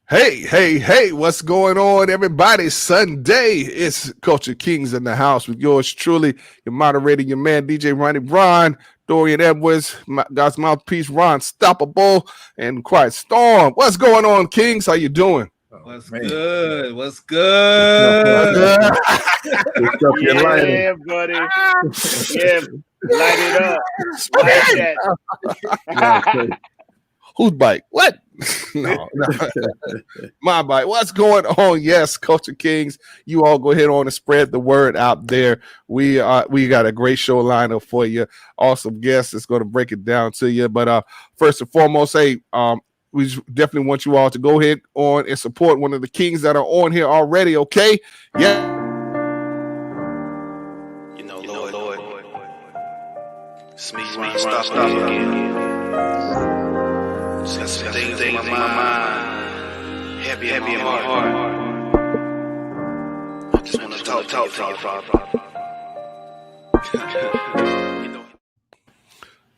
Hey, what's going on, everybody? Sunday. It's Culture Kings in the house with yours truly, your moderator, your man, DJ Ronnie Brown, Dorian Edwards, God's mouthpiece, Ron Stoppable, and Quiet Storm. What's going on, Kings? How you doing? What's good? What's good? Yeah, buddy. Yeah, light it up. Light that. Whose bike? What? No. My bike. What's going on? Yes, Culture Kings. You all go ahead on and spread the word out there. We got a great show lineup for you. Awesome guests that's going to break it down to you. But first and foremost, we definitely want you all to go ahead on and support one of the kings that are on here already. Okay? Yeah. Lord. It's me, stop again. Just some things in my mind, heavy in my heart. I just want to talk to you, Father.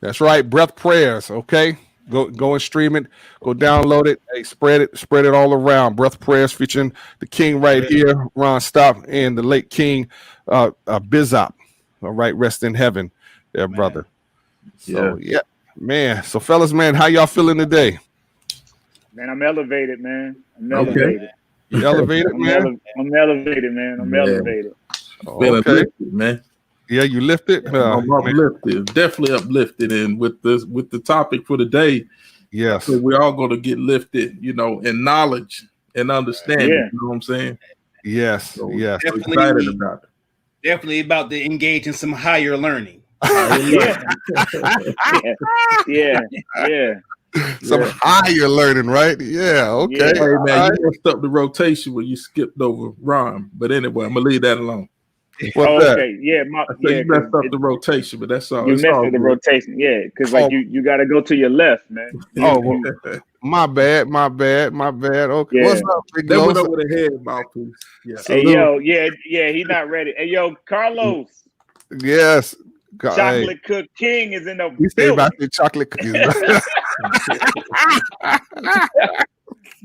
That's right. Breath prayers. Okay. Go and stream it. Go download it. Hey, spread it all around. Breath prayers featuring the king right here, Ron Stop, and the late king, Bizop. All right, rest in heaven, there, brother. So yeah, man. So fellas, man, how y'all feeling today? Man, I'm elevated, man. I'm elevated. Okay. You elevated, man? I'm elevated, man. I'm elevated. Okay, man. Yeah, you lifted. I'm uplifted, definitely uplifted, and with the topic for the day, yes, we're all going to get lifted, in knowledge and understanding. Yeah. You know what I'm saying? Yes, so yes. Definitely excited about it. Definitely about to engage in some higher learning. Yeah. Some higher learning, right? Yeah. Okay. Yeah. Hey man, you messed up the rotation when you skipped over Ron, but anyway, I'm gonna leave that alone. What's that? Okay, yeah, you messed up the rotation, but that's all. You messed up the rotation, yeah, because you got to go to your left, man. Well, my bad. Okay, yeah. What's up, Big That Los? went over the head, mouthpiece. Yeah. Hey, he not ready. Hey, yo, Carlos. Yes. Chocolate Cook King is in the building. Say about the chocolate cookies.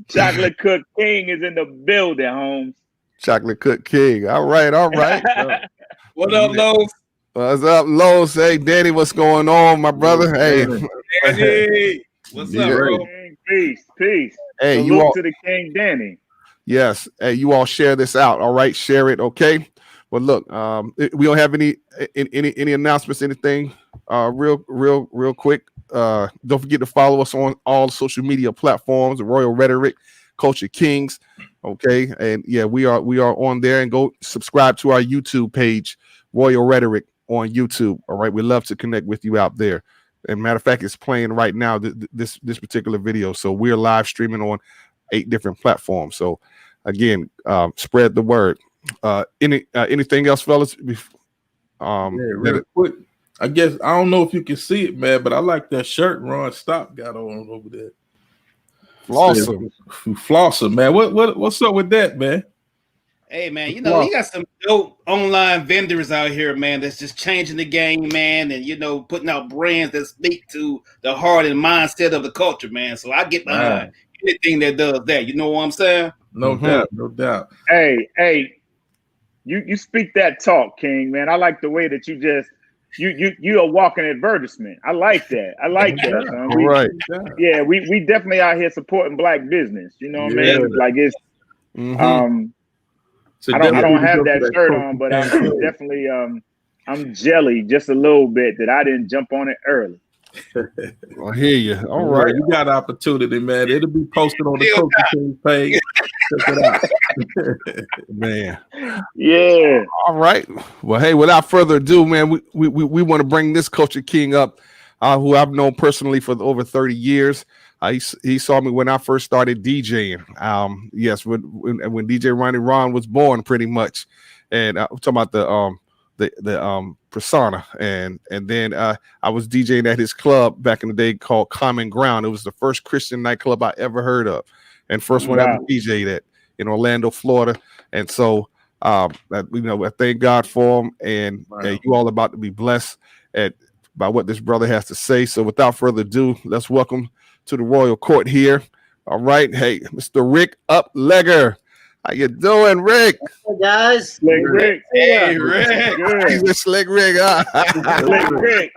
Chocolate Cook King is in the building, Holmes. Chocolate Cook King. All right. What up, Los? What's up, Los? Hey, Danny, what's going on, my brother? Hey, Danny. What's up, bro? Peace. Hey, salute you all to the King, Danny. Yes. Hey, you all share this out. All right, share it. Okay. Well, look, we don't have any announcements, anything. Real quick. Don't forget to follow us on all social media platforms, Royal Rhetoric, Culture Kings. Okay, and yeah, we are on there, and go subscribe to our YouTube page, Royal Rhetoric on YouTube. All right, we love to connect with you out there. And matter of fact, it's playing right now, this particular video. So we're live streaming on 8 different platforms. So again, spread the word. Anything else, fellas? Really quick. I guess I don't know if you can see it, man, but I like that shirt Ron Stop got on over there. Flosser, man. What's up with that, man? Hey, man, you got some dope online vendors out here, man, that's just changing the game, man, and, putting out brands that speak to the heart and mindset of the culture, man. So I get behind anything that does that. You know what I'm saying? No doubt. Hey, you speak that talk, King, man. I like the way that you just you a walking advertisement. I like that. Right. We definitely out here supporting Black business. You know what I mean? Like it's I don't have that shirt on, but I'm definitely I'm jelly just a little bit that I didn't jump on it early. I hear you. All right. You got opportunity, man. It'll be posted on the Culture Kings page. Check it out. Man. Yeah. All right. Well, hey, without further ado, man, we want to bring this Culture King up, who I've known personally for over 30 years. He saw me when I first started DJing. Yes, when DJ Ronnie Ron was born, pretty much. And I'm talking about the persona, and then I was DJing at his club back in the day called Common Ground. It was the first Christian nightclub I ever heard of, and first one ever DJ'd at in Orlando, Florida. And so I thank God for him, and you all about to be blessed by what this brother has to say. So without further ado, let's welcome to the royal court here, All right. Hey, Mr. Rick Uplegger. How you doing, Rick? Hey guys. Slick Rick. Hey, Rick. He's Good. a slick Rick. Huh? Slick Rick.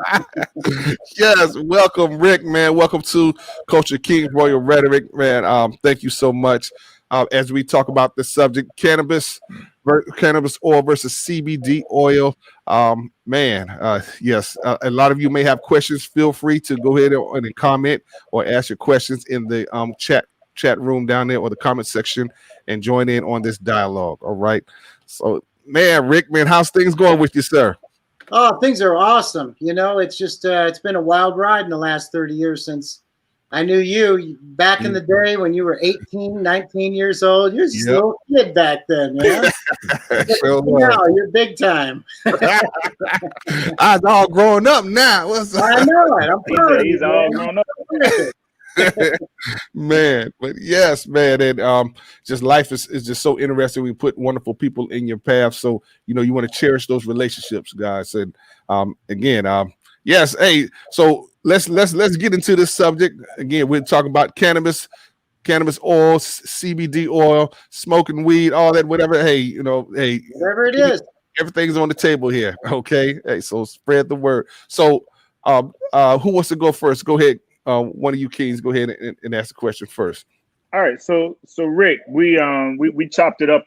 Yes, welcome, Rick, man. Welcome to Culture King Royal Rhetoric, man. Thank you so much. As we talk about the subject, cannabis oil versus CBD oil. Yes, a lot of you may have questions. Feel free to go ahead and comment or ask your questions in the chat room down there or the comment section and join in on this dialogue. All right. So, man, Rick, man, how's things going with you, sir? Oh, things are awesome. You know, it's just it's been a wild ride in the last 30 years since I knew you back in the day when you were 18, 19 years old. You're just a little kid back then, man. Now you're big time. I'm all grown up now. I know it. I'm proud of He's you, all man. grown up. Man, but yes, man, and just life is just so interesting. We put wonderful people in your path, so you want to cherish those relationships, guys. And again, yes, hey, so let's get into this subject again. We're talking about cannabis oil, CBD oil, smoking weed, all that, whatever. Hey, Whatever it is, everything's on the table here. Okay, hey, so spread the word. So, who wants to go first? Go ahead. One of you kings, go ahead and ask the question first. All right, so Rick, we chopped it up.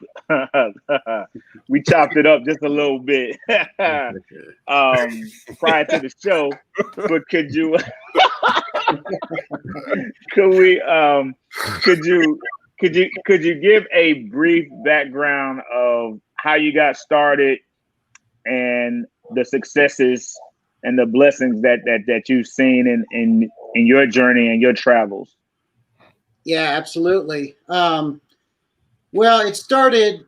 We chopped it up just a little bit prior to the show. But could you could you give a brief background of how you got started and the successes and the blessings that you've seen in your journey and your travels? Yeah, absolutely. Well, it started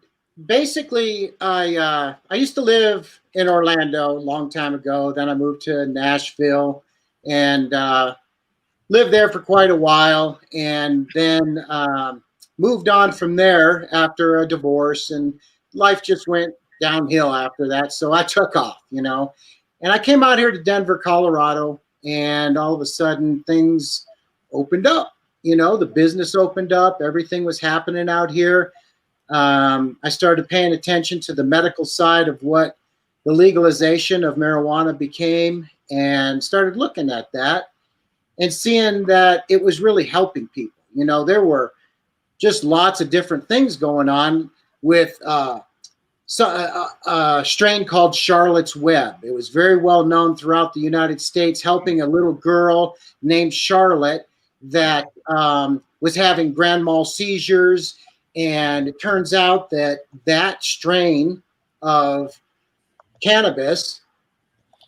basically. I used to live in Orlando a long time ago. Then I moved to Nashville and lived there for quite a while, and then moved on from there after a divorce, and life just went downhill after that. So I took off, and I came out here to Denver, Colorado, and all of a sudden things opened up. The business opened up. Everything was happening out here. I started paying attention to the medical side of what the legalization of marijuana became, and started looking at that and seeing that it was really helping people. There were just lots of different things going on with a strain called Charlotte's Web. It was very well known throughout the United States, helping a little girl named Charlotte that was having grand mal seizures. And it turns out that strain of cannabis,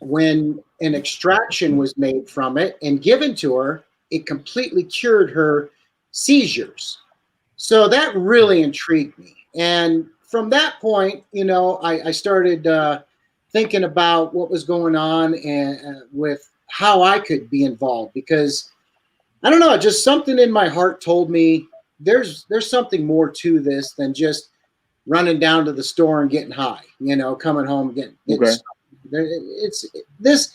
when an extraction was made from it and given to her, it completely cured her seizures. So that really intrigued me. And from that point, I started thinking about what was going on and with how I could be involved, because I don't know, just something in my heart told me there's something more to this than just running down to the store and getting high, coming home getting okay. It's this.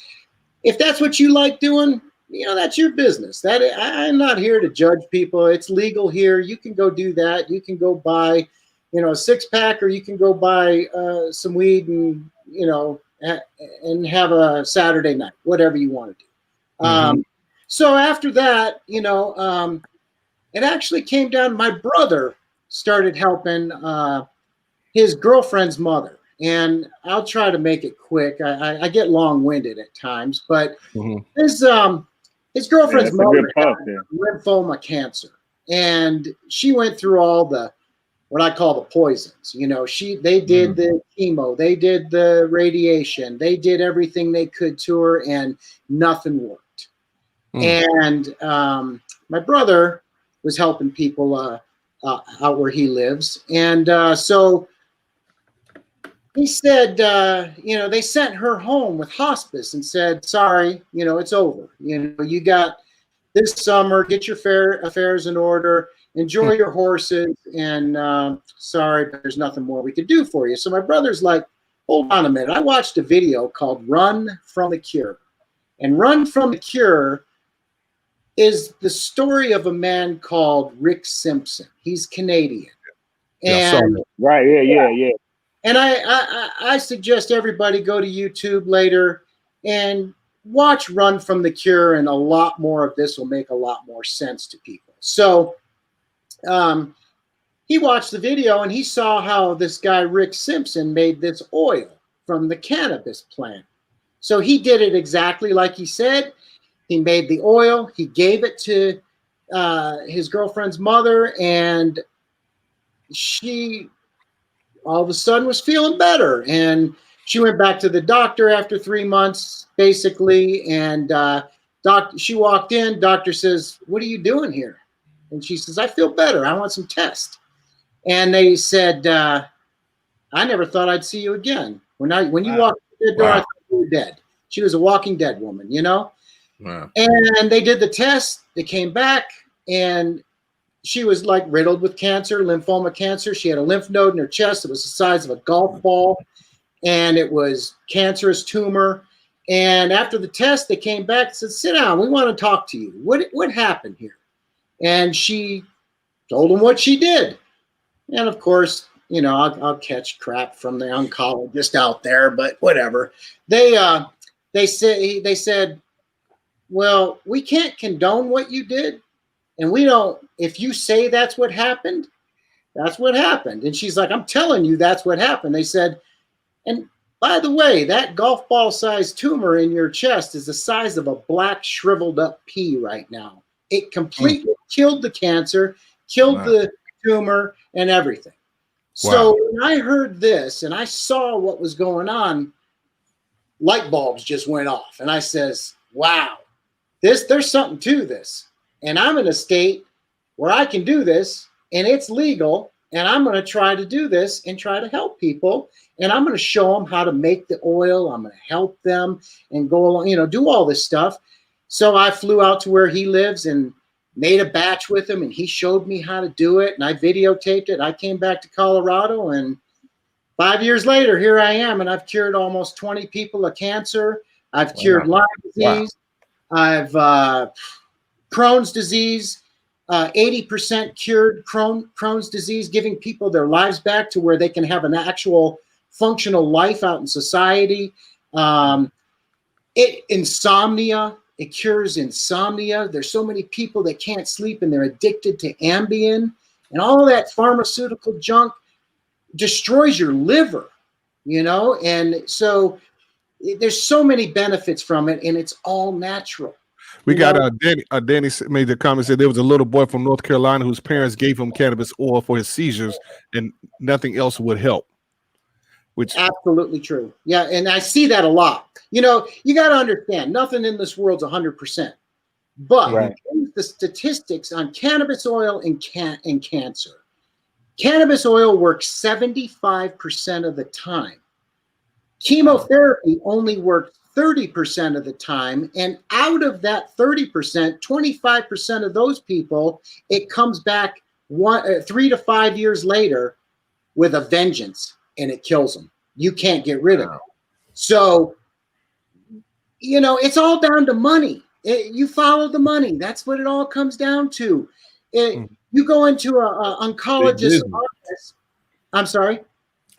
If that's what you like doing, that's your business. I'm not here to judge people. It's legal here. You can go do that. You can go buy, a 6-pack, or you can go buy some weed and and have a Saturday night, whatever you want to do. Mm-hmm. So after that, it actually came down. My brother started helping his girlfriend's mother, and I'll try to make it quick. I get long-winded at times, but his girlfriend's mother had lymphoma cancer, and she went through all the what I call the poisons. They did the chemo, they did the radiation, they did everything they could to her, and nothing worked. And my brother was helping people out where he lives. And so he said, they sent her home with hospice and said, sorry, it's over. You got this summer, get your affairs in order, enjoy your horses, and sorry, but there's nothing more we could do for you. So my brother's like, hold on a minute. I watched a video called Run from the Cure. And Run from the Cure is the story of a man called Rick Simpson. He's Canadian. Yeah, And Right. Yeah. and I suggest everybody go to YouTube later and watch Run from the Cure, and a lot more of this will make a lot more sense to people. So he watched the video and he saw how this guy Rick Simpson made this oil from the cannabis plant. So he did it exactly like he said. He made the oil, he gave it to his girlfriend's mother, and she all of a sudden was feeling better. And she went back to the doctor after 3 months, basically. And she walked in, doctor says, "What are you doing here?" And she says, "I feel better. I want some tests." And they said, "I never thought I'd see you again. When you walked through the door, I thought you were dead." She was a walking dead woman, you know? Wow. And they did the test. They came back, and she was like riddled with cancer, lymphoma cancer. She had a lymph node in her chest. It was the size of a golf ball, and it was cancerous tumor. And after the test, they came back and said, "Sit down. We want to talk to you. What happened here?" And she told them what she did. And of course, you know, I'll catch crap from the oncologist out there, but whatever. They said, "Well, we can't condone what you did. And we don't, if you say that's what happened, that's what happened." And she's like, "I'm telling you, that's what happened." They said, "And by the way, that golf ball sized tumor in your chest is the size of a black shriveled up pea right now. It completely killed the cancer, killed the tumor, and everything." So when I heard this and I saw what was going on, light bulbs just went off. And I says, wow, there's something to this. And I'm in a state where I can do this and it's legal. And I'm going to try to do this and try to help people. And I'm going to show them how to make the oil. I'm going to help them and go along, you know, do all this stuff. So I flew out to where he lives and made a batch with him, and he showed me how to do it. And I videotaped it. I came back to Colorado, and 5 years later, here I am. And I've cured almost 20 people of cancer. I've cured Lyme disease. I've Crohn's disease. 80% cured Crohn's disease, giving people their lives back to where they can have an actual functional life out in society. Insomnia, it cures insomnia. There's so many people that can't sleep and they're addicted to Ambien, and all that pharmaceutical junk destroys your liver, you know? And so there's so many benefits from it, and it's all natural. We got Danny made the comment, said there was a little boy from North Carolina whose parents gave him cannabis oil for his seizures and nothing else would help. Which absolutely true. Yeah, and I see that a lot. You know, you got to understand, nothing in this world's 100%. But the statistics on cannabis oil and cancer. Cannabis oil works 75% of the time. Chemotherapy only works 30% of the time, and out of that 30%, 25% of those people, it comes back 3 to 5 years later with a vengeance, and it kills them. You can't get rid of it. So, you know, it's all down to money. You follow the money. That's what it all comes down to. You go into an oncologist's office. I'm sorry?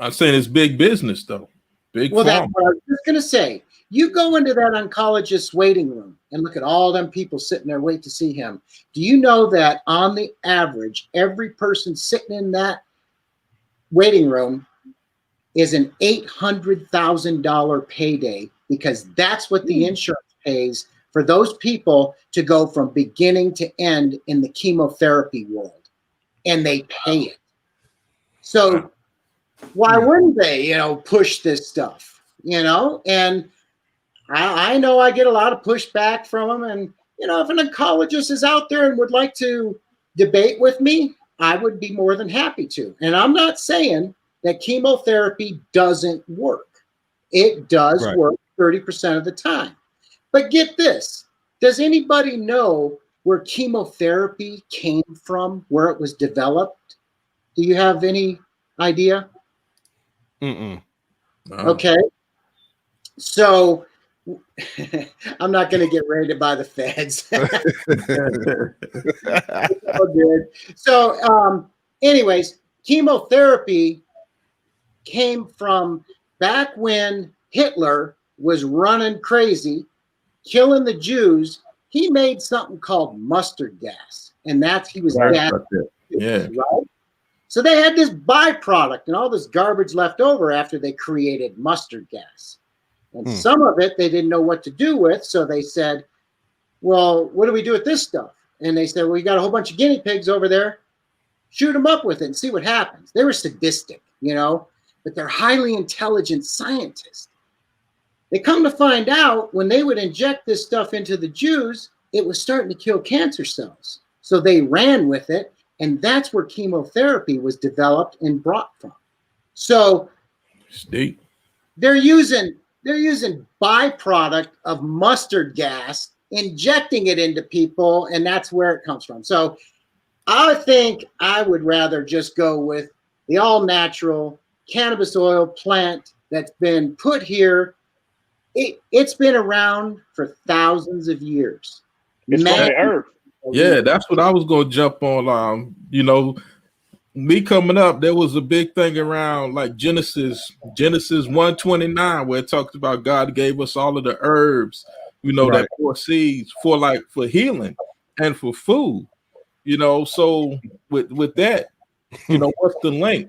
I'm saying it's big business, though. Big well, that's what I was just going to say. You go into that oncologist's waiting room and look at all them people sitting there waiting to see him. Do you know that on the average, every person sitting in that waiting room is an $800,000 payday, because that's what the insurance pays for those people to go from beginning to end in the chemotherapy world, and they pay it. So why wouldn't they, you know, push this stuff, you know? And I know I get a lot of pushback from them. And, you know, if an oncologist is out there and would like to debate with me, I would be more than happy to. And I'm not saying that chemotherapy doesn't work. It does work 30% of the time. But get this. Does anybody know where chemotherapy came from, where it was developed? Do you have any idea? Mm-mm. Okay. So I'm not going to get raided by the feds. So, anyways, chemotherapy came from back when Hitler was running crazy, killing the Jews. He made something called mustard gas, and he was gas. Yeah. Right? So they had this byproduct and all this garbage left over after they created mustard gas. And some of it they didn't know what to do with, so they said, well, what do we do with this stuff? And they said, well, we got a whole bunch of guinea pigs over there. Shoot them up with it and see what happens. They were sadistic, but they're highly intelligent scientists. They come to find out when they would inject this stuff into the Jews, it was starting to kill cancer cells. So they ran with it, and that's where chemotherapy was developed and brought from. So they're using byproduct of mustard gas, injecting it into people, and that's where it comes from. So I think I would rather just go with the all-natural cannabis oil plant that's been put here. It's been around for thousands of years. It's from the earth. Yeah, that's what I was going to jump on. Me coming up, there was a big thing around like Genesis 1:29, where it talks about God gave us all of the herbs, that for seeds for healing and for food, So with that, what's the link?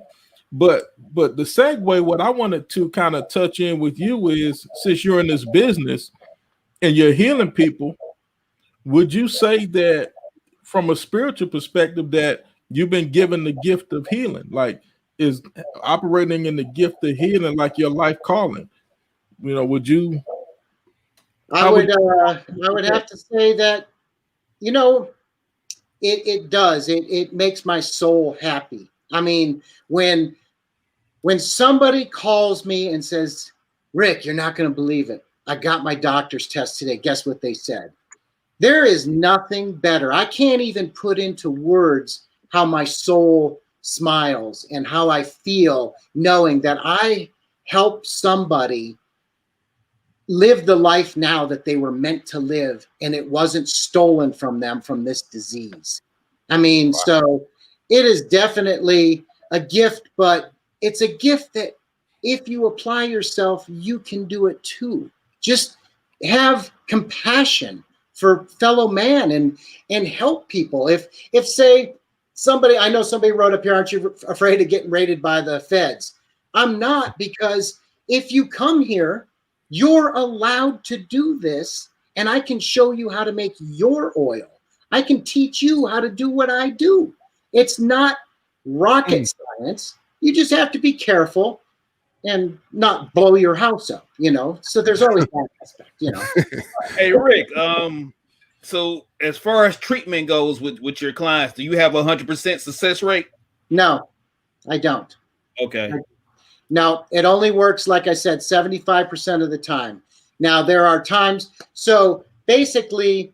But the segue, what I wanted to kind of touch in with you is, since you're in this business and you're healing people, would you say that from a spiritual perspective that you've been given the gift of healing? Like, is operating in the gift of healing like your life calling? Would you? I would have to say that, it does. It makes my soul happy. I mean, when somebody calls me and says, Rick, you're not going to believe it. I got my doctor's test today. Guess what they said? There is nothing better. I can't even put into words how my soul smiles and how I feel knowing that I helped somebody live the life now that they were meant to live, and it wasn't stolen from them from this disease. I mean, so it is definitely a gift, but it's a gift that if you apply yourself, you can do it too. Just have compassion for fellow man and help people. If say somebody, I know somebody wrote up here, aren't you afraid of getting raided by the feds? I'm not, because if you come here, you're allowed to do this, and I can show you how to make your oil. I can teach you how to do what I do. It's not rocket science. You just have to be careful and not blow your house up, So there's always that aspect, Hey, Rick, so as far as treatment goes with your clients, do you have 100% success rate? No, I don't. Okay. Now, it only works, like I said, 75% of the time. Now, there are times, so basically,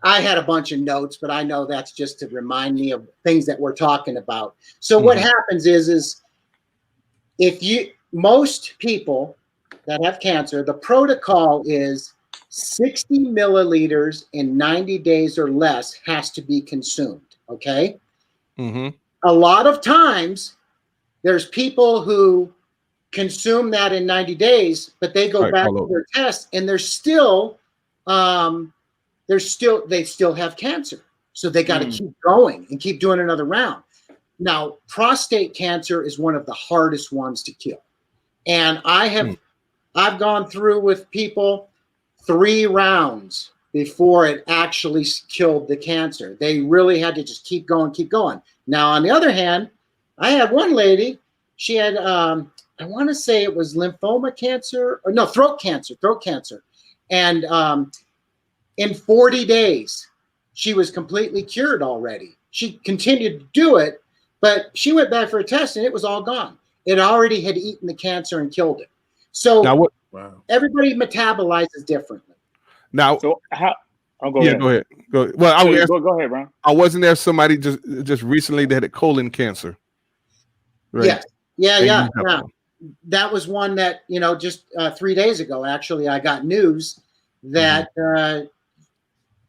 I had a bunch of notes, but I know that's just to remind me of things that we're talking about. So what happens is most people that have cancer, the protocol is 60 milliliters in 90 days or less has to be consumed, okay? A lot of times, there's people who consume that in 90 days, but they go back to their test and they still have cancer. So they got to keep going and keep doing another round. Now, prostate cancer is one of the hardest ones to kill. And I've gone through with people 3 rounds before it actually killed the cancer. They really had to just keep going. Now, on the other hand, I had one lady, she had, I want to say it was lymphoma cancer, or no, throat cancer. And in 40 days, she was completely cured already. She continued to do it, but she went back for a test and it was all gone. It already had eaten the cancer and killed it. So everybody metabolizes differently. Now, so how? Oh, go yeah, ahead. go ahead. Well, go ahead, Brian. I wasn't there. Somebody just recently that had colon cancer. Right? Yeah. that was one that, just 3 days ago, actually, I got news that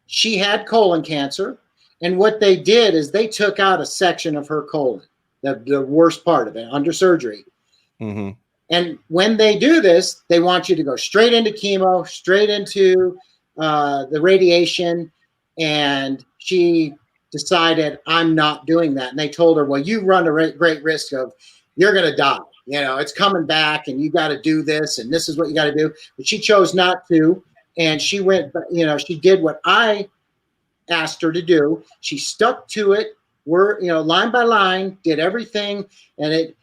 she had colon cancer. And what they did is they took out a section of her colon, the worst part of it, under surgery. Mm-hmm. And when they do this, they want you to go straight into chemo, straight into the radiation. And she decided, I'm not doing that. And they told her, well, you run a great risk of, you're going to die. It's coming back and you got to do this. And this is what you got to do. But she chose not to. And she went, she did what I asked her to do. She stuck to it. Line by line, did everything. And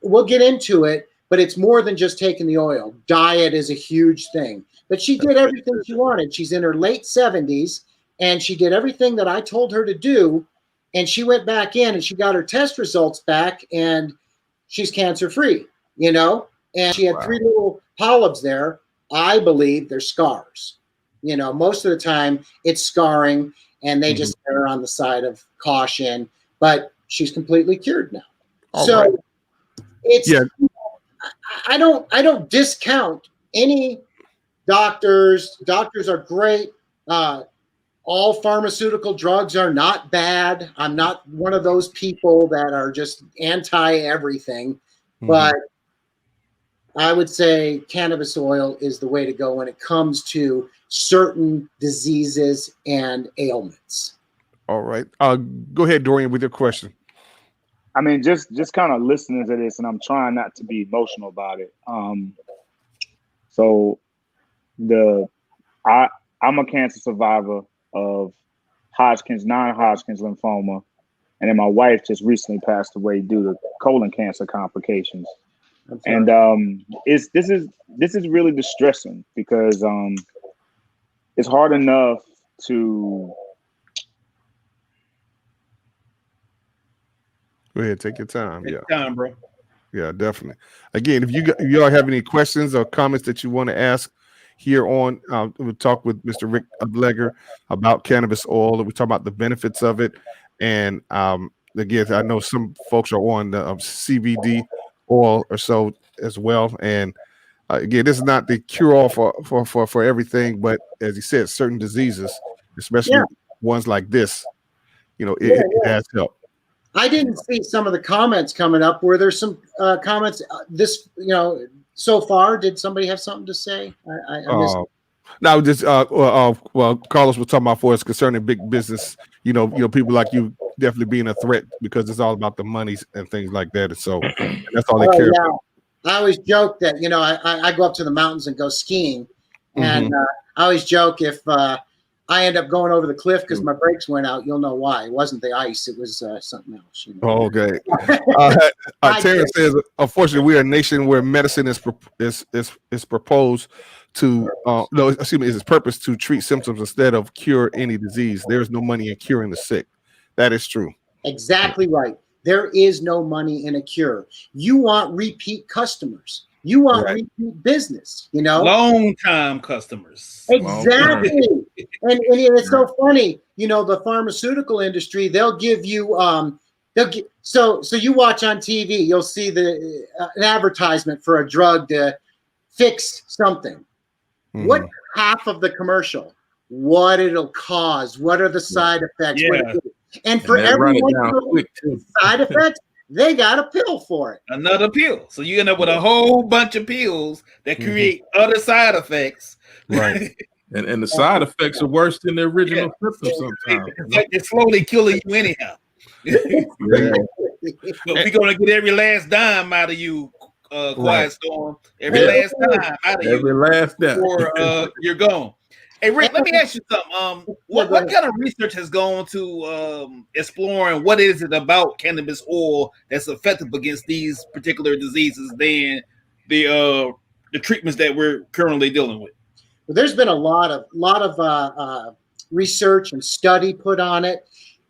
we'll get into it, but it's more than just taking the oil. Diet is a huge thing. But she did everything she wanted. She's in her late 70s, and she did everything that I told her to do. And she went back in and she got her test results back, and she's cancer-free, And she had 3 little polyps there. I believe they're scars. Most of the time it's scarring, and they just err on the side of caution. But she's completely cured now. It's I don't discount any doctors. Doctors are great. All pharmaceutical drugs are not bad. I'm not one of those people that are just anti everything, but I would say cannabis oil is the way to go when it comes to certain diseases and ailments. All right. Go ahead, Dorian, with your question. I mean, just kind of listening to this, and I'm trying not to be emotional about it. So I'm a cancer survivor of non-Hodgkin's lymphoma, and then my wife just recently passed away due to colon cancer complications. And this is really distressing because it's hard enough to. Go ahead, take your time. Take your time, bro. Yeah, definitely. Again, if you all have any questions or comments that you want to ask here on, we'll talk with Mr. Rick Ablegger about cannabis oil. We talk about the benefits of it, and again, I know some folks are on the CBD oil or so as well. And again, this is not the cure-all for everything, but as he said, certain diseases, especially ones like this, it has helped. I didn't see some of the comments coming up. Were there some comments so far? Did somebody have something to say? I missed No, just Carlos was talking about for us concerning big business. People like you definitely being a threat because it's all about the monies and things like that. And so that's all they care about. I always joke that I go up to the mountains and go skiing, and I always joke if I end up going over the cliff because my brakes went out, you'll know why. It wasn't the ice; it was something else. Oh, okay. Terrence says, unfortunately, we are a nation where medicine is proposed to is purpose to treat symptoms instead of cure any disease. There is no money in curing the sick. That is true. Exactly right. There is no money in a cure. You want repeat customers. You want repeat business, long time customers. Exactly. And it's so funny, the pharmaceutical industry, they'll give you so you watch on TV, you'll see an advertisement for a drug to fix something. What half of the commercial? What it'll cause? What are the side effects? Yeah. And for every side effects, they got a pill for it. Another pill. So you end up with a whole bunch of pills that create other side effects. Right. And the side effects are worse than the original symptoms sometimes. It's like they're slowly killing you anyhow. But we're going to get every last dime out of you, Quiet Storm. Every last dime out of you. Every last dime. Or you're gone. Hey, Rick, let me ask you something. What kind of research has gone to exploring what is it about cannabis oil that's effective against these particular diseases than the treatments that we're currently dealing with? Well, there's been a lot of research and study put on it,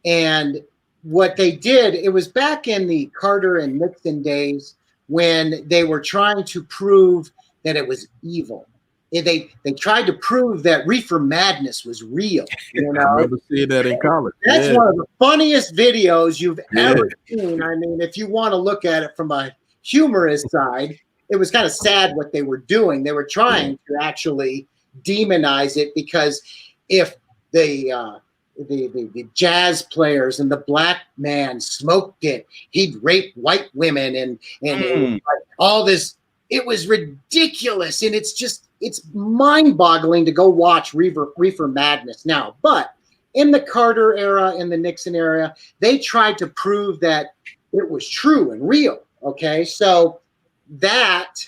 and what they did, it was back in the Carter and Nixon days when they were trying to prove that it was evil. They tried to prove that reefer madness was real. I remember seeing that in college. That's one of the funniest videos you've ever seen. I mean, if you want to look at it from a humorous side, it was kind of sad what they were doing. They were trying to actually demonize it, because if the jazz players and the black man smoked it, he'd rape white women and it was like all this. It was ridiculous, and it's mind-boggling to go watch Reefer Madness now. But in the Carter era, in the Nixon era, they tried to prove that it was true and real. Okay, so that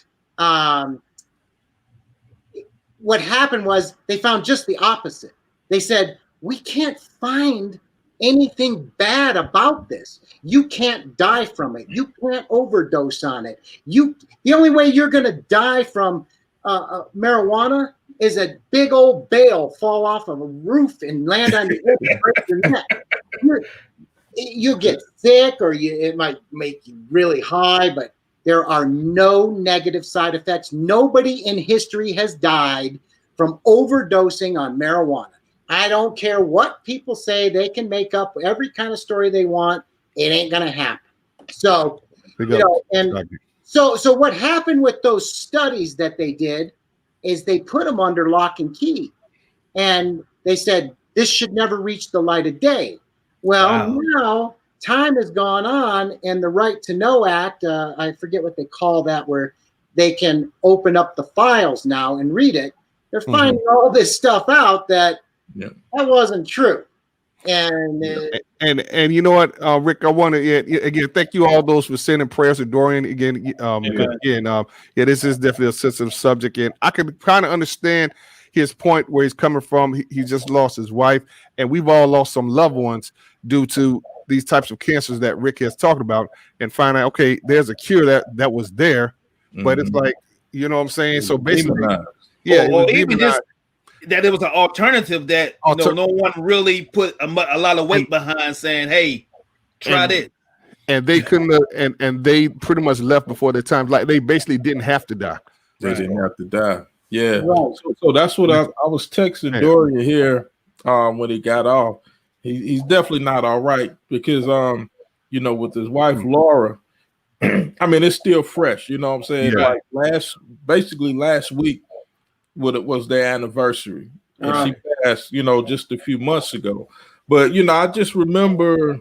what happened was they found just the opposite. They said, we can't find anything bad about this. You can't die from it. You can't overdose on it. The only way you're going to die from marijuana is a big old bale fall off of a roof and land on your head and break your neck. You get sick, or it might make you really high, but there are no negative side effects. Nobody in history has died from overdosing on marijuana. I don't care what people say. They can make up every kind of story they want. It ain't going to happen. So, so what happened with those studies that they did is they put them under lock and key. And they said, this should never reach the light of day. Well, now time has gone on, and the Right to Know Act, I forget what they call that, where they can open up the files now and read it. They're finding all this stuff out that wasn't true. And you know what, Rick, I want to again thank you all those for sending prayers to Dorian again. This is definitely a sensitive subject, and I can kind of understand his point where he's coming from. He just lost his wife, and we've all lost some loved ones due to these types of cancers that Rick has talked about, and find out, okay, there's a cure that was there, but it's like, you know what I'm saying? So basically, even just that it was an alternative that no one really put a lot of weight behind, saying, hey, try this. And they couldn't and they pretty much left before their time. Like, they basically didn't have to die. They didn't have to die. Yeah. Right. So that's what I was texting Dorian here when he got off. He's definitely not all right, because with his wife Laura, I mean, it's still fresh, you know what I'm saying? Like last week was their anniversary. And she passed, just a few months ago. But I just remember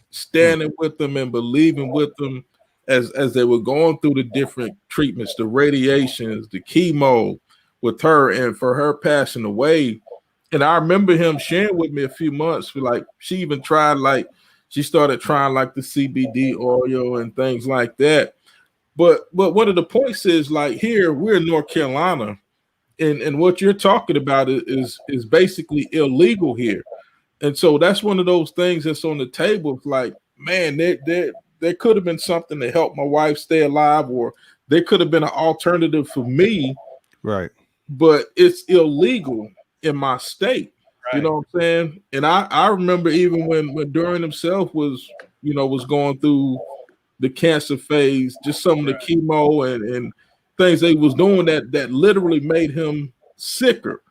standing with them and believing with them as they were going through the different treatments, the radiations, the chemo with her, and for her passing away. And I remember him sharing with me a few months, like she even started trying like the CBD oil and things like that. But one of the points is, like, here we're in North Carolina, and what you're talking about is basically illegal here. And so that's one of those things that's on the table. It's like, man, there could have been something to help my wife stay alive, or there could have been an alternative for me. Right. But it's illegal in my state. Right. You know what I'm saying? And I remember even when Dorian himself was going through the cancer phase, just some of the chemo and things they was doing that literally made him sicker.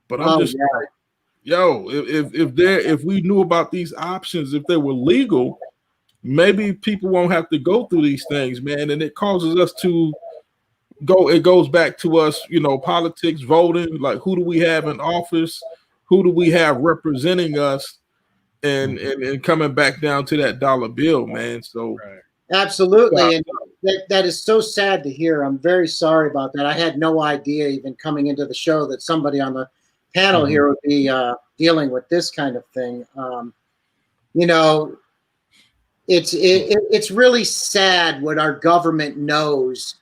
But I'm like, if we knew about these options, if they were legal, maybe people won't have to go through these things, man. And it causes us to it goes back to us, politics, voting, like, who do we have in office? Who do we have representing us? And coming back down to that dollar bill, man. So absolutely. And that is so sad to hear. I'm very sorry about that. I had no idea, even coming into the show, that somebody on the panel here would be dealing with this kind of thing. It's really sad what our government knows.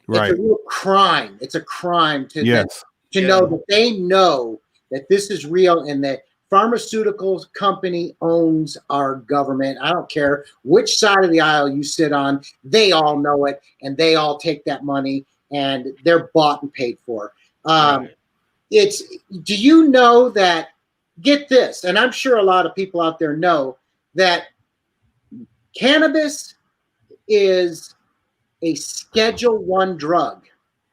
Right. It's a real crime. It's a crime to know that they know that this is real, and that pharmaceutical company owns our government. I don't care which side of the aisle you sit on. They all know it, and they all take that money, and they're bought and paid for. Do you know that, get this, and I'm sure a lot of people out there know, that cannabis is a Schedule I drug,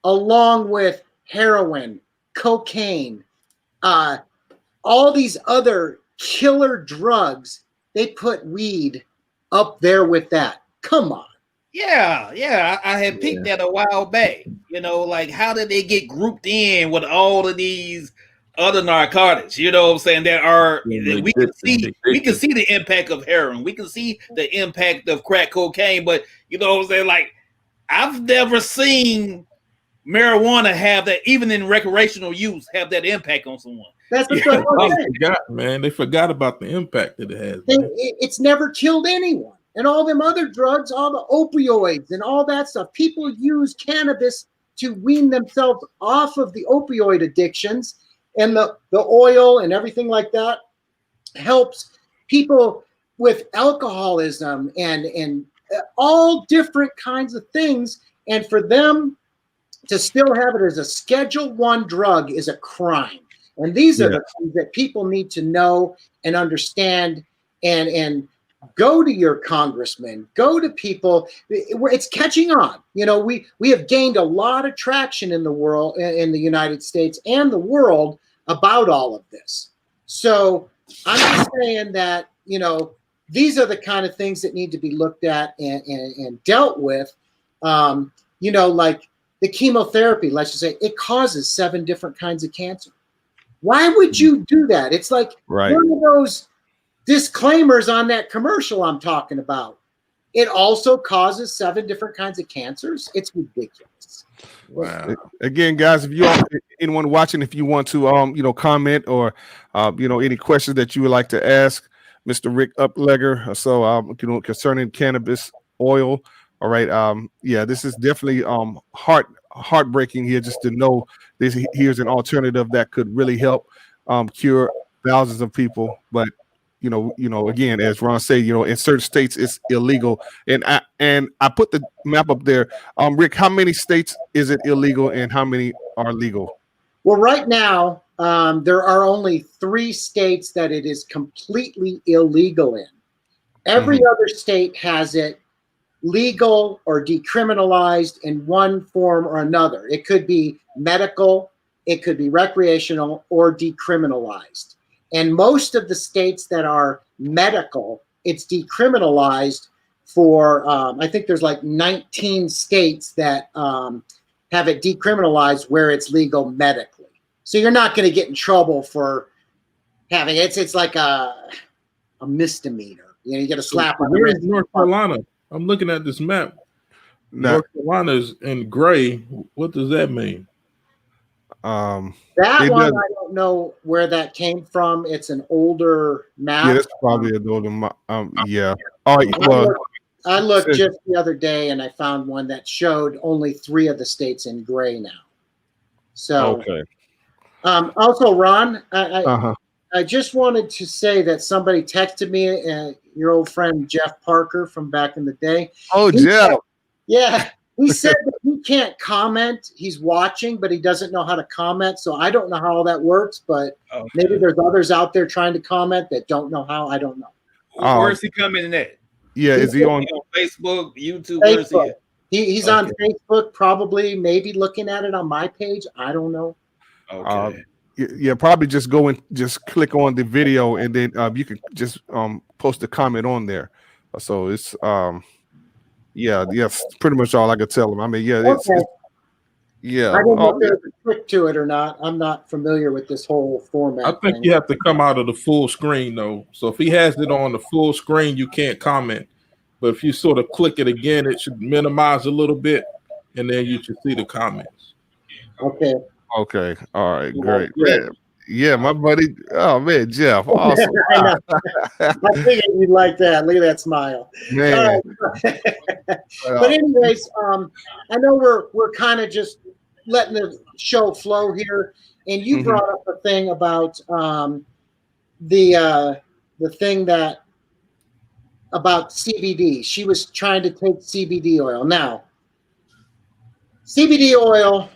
along with heroin, cocaine, all these other killer drugs. They put weed up there with that. Come on. Yeah. I had peeked that a while back. Like how did they get grouped in with all of these other narcotics? You know what I'm saying? That we can see the impact of heroin. We can see the impact of crack cocaine, but you know what I'm saying? Like I've never seen marijuana have that, even in recreational use, have that impact on someone. That's what they forgot about the impact that it has. It's never killed anyone. And all them other drugs, all the opioids and all that stuff. People use cannabis to wean themselves off of the opioid addictions, and the oil and everything like that helps people with alcoholism and all different kinds of things. And for them to still have it as a Schedule I drug is a crime. And these are the things that people need to know and understand, and go to your congressman, go to people. It's catching on. We have gained a lot of traction in the world, in the United States and the world, about all of this. So I'm just saying that, these are the kind of things that need to be looked at and dealt with. Like the chemotherapy, let's just say, it causes 7 different kinds of cancer. Why would you do that? It's like one of those disclaimers on that commercial I'm talking about. It also causes 7 different kinds of cancers. It's ridiculous. Wow. Again, guys, if you all, anyone watching, if you want to comment or any questions that you would like to ask Mr. Rick Uplegger, concerning cannabis oil. All right. This is definitely heartbreaking here, just to know here's an alternative that could really help cure thousands of people. But again, as Ron said, in certain states it's illegal. And I put the map up there. Rick, how many states is it illegal and how many are legal? Well, right now, there are only 3 states that it is completely illegal in. Every other state has it legal or decriminalized in one form or another. It could be medical, it could be recreational, or decriminalized. And most of the states that are medical, it's decriminalized for, I think there's like 19 states that have it decriminalized where it's legal medically. So you're not going to get in trouble for having it. It's like a misdemeanor. You get a slap on the wrist. North Carolina. I'm looking at this map. North Carolina is in gray. What does that mean? That one, I don't know where that came from. It's an older map. Yeah, that's probably an older map. Yeah. All right. Well, I looked just the other day and I found one that showed only 3 of the states in gray now. So, okay. Also, Ron, I just wanted to say that somebody texted me, your old friend Jeff Parker from back in the day. Oh, Jeff. He said that he can't comment. He's watching, but he doesn't know how to comment. So I don't know how all that works, but maybe there's others out there trying to comment that don't know how. I don't know. Where's he commenting at? Yeah, is he on Facebook, YouTube? Facebook. He's on Facebook, probably, maybe looking at it on my page. I don't know. Okay. Probably just go and just click on the video, and then you can just post a comment on there. So it's pretty much all I could tell him. I mean, I don't know if there's a trick to it or not. I'm not familiar with this whole format. I think you have to come out of the full screen though. So if he has it on the full screen, you can't comment. But if you sort of click it again, it should minimize a little bit, and then you should see the comments. Okay. Okay. All right. Great. Yeah, my buddy. Oh man, Jeff. Awesome. I figured you'd like that. Look at that smile. Man. But anyways, I know we're kind of just letting the show flow here, and you brought up a thing about the thing that about CBD. She was trying to take CBD oil. Now, CBD oil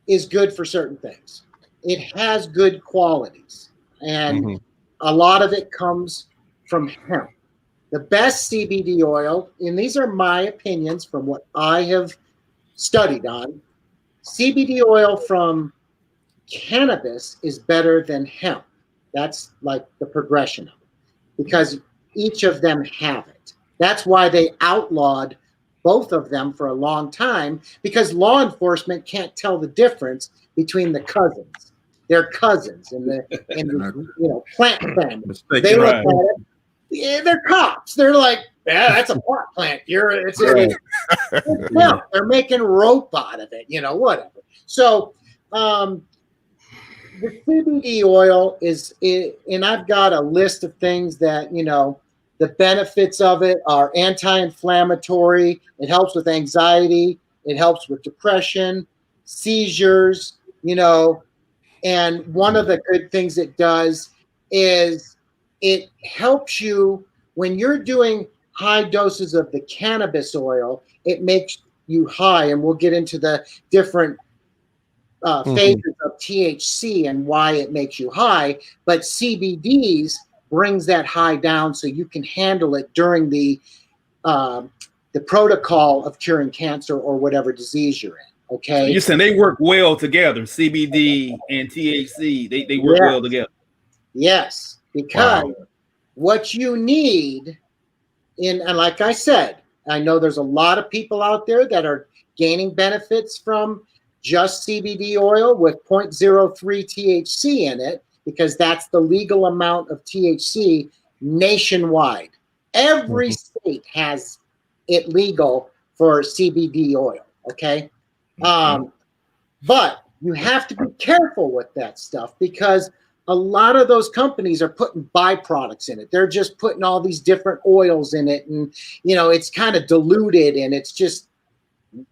is good for certain things. It has good qualities, and a lot of it comes from hemp. The best CBD oil, and these are my opinions from what I have studied on, CBD oil from cannabis is better than hemp. That's like the progression of it, because each of them have it. That's why they outlawed both of them for a long time because law enforcement can't tell the difference between the cousins. They're cousins in the plant family. They look at it. Yeah, they're cops. They're like, yeah, that's a pot plant. It's milk. They're making rope out of it. Whatever. So, the CBD oil and I've got a list of things that the benefits of it are anti-inflammatory. It helps with anxiety. It helps with depression, seizures. And one of the good things it does is it helps you when you're doing high doses of the cannabis oil. It makes you high, and we'll get into the different phases of THC and why it makes you high. But CBDs brings that high down, so you can handle it during the protocol of curing cancer or whatever disease you're in. Okay, so you're saying they work well together, CBD and THC. They work well together. Yes, because what you need and like I said, I know there's a lot of people out there that are gaining benefits from just CBD oil with 0.03 THC in it, because that's the legal amount of THC nationwide. Every state has it legal for CBD oil. Okay. But you have to be careful with that stuff because a lot of those companies are putting byproducts in it. They're just putting all these different oils in it, and it's kind of diluted, and it's just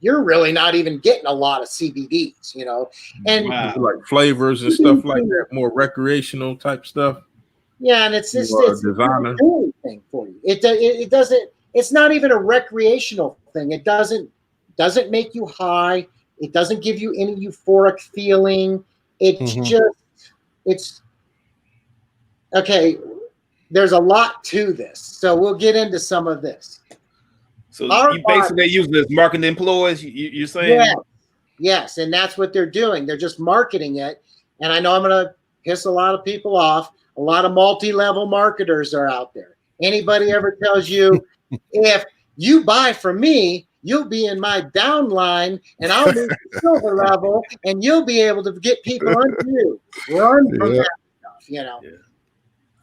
you're really not even getting a lot of CBDs, and like flavors and stuff like that, more recreational type stuff. Yeah, and it's designer thing for you. It doesn't. It's not even a recreational thing. It doesn't make you high. It doesn't give you any euphoric feeling. It's it's okay. There's a lot to this, so we'll get into some of this. So you basically use this marketing employees. You're saying? Yes, and that's what they're doing. They're just marketing it. And I know I'm going to piss a lot of people off. A lot of multi-level marketers are out there. Anybody ever tells you, if you buy from me, you'll be in my downline, and I'll be silver level, and you'll be able to get people onto you. Run from that stuff, Yeah.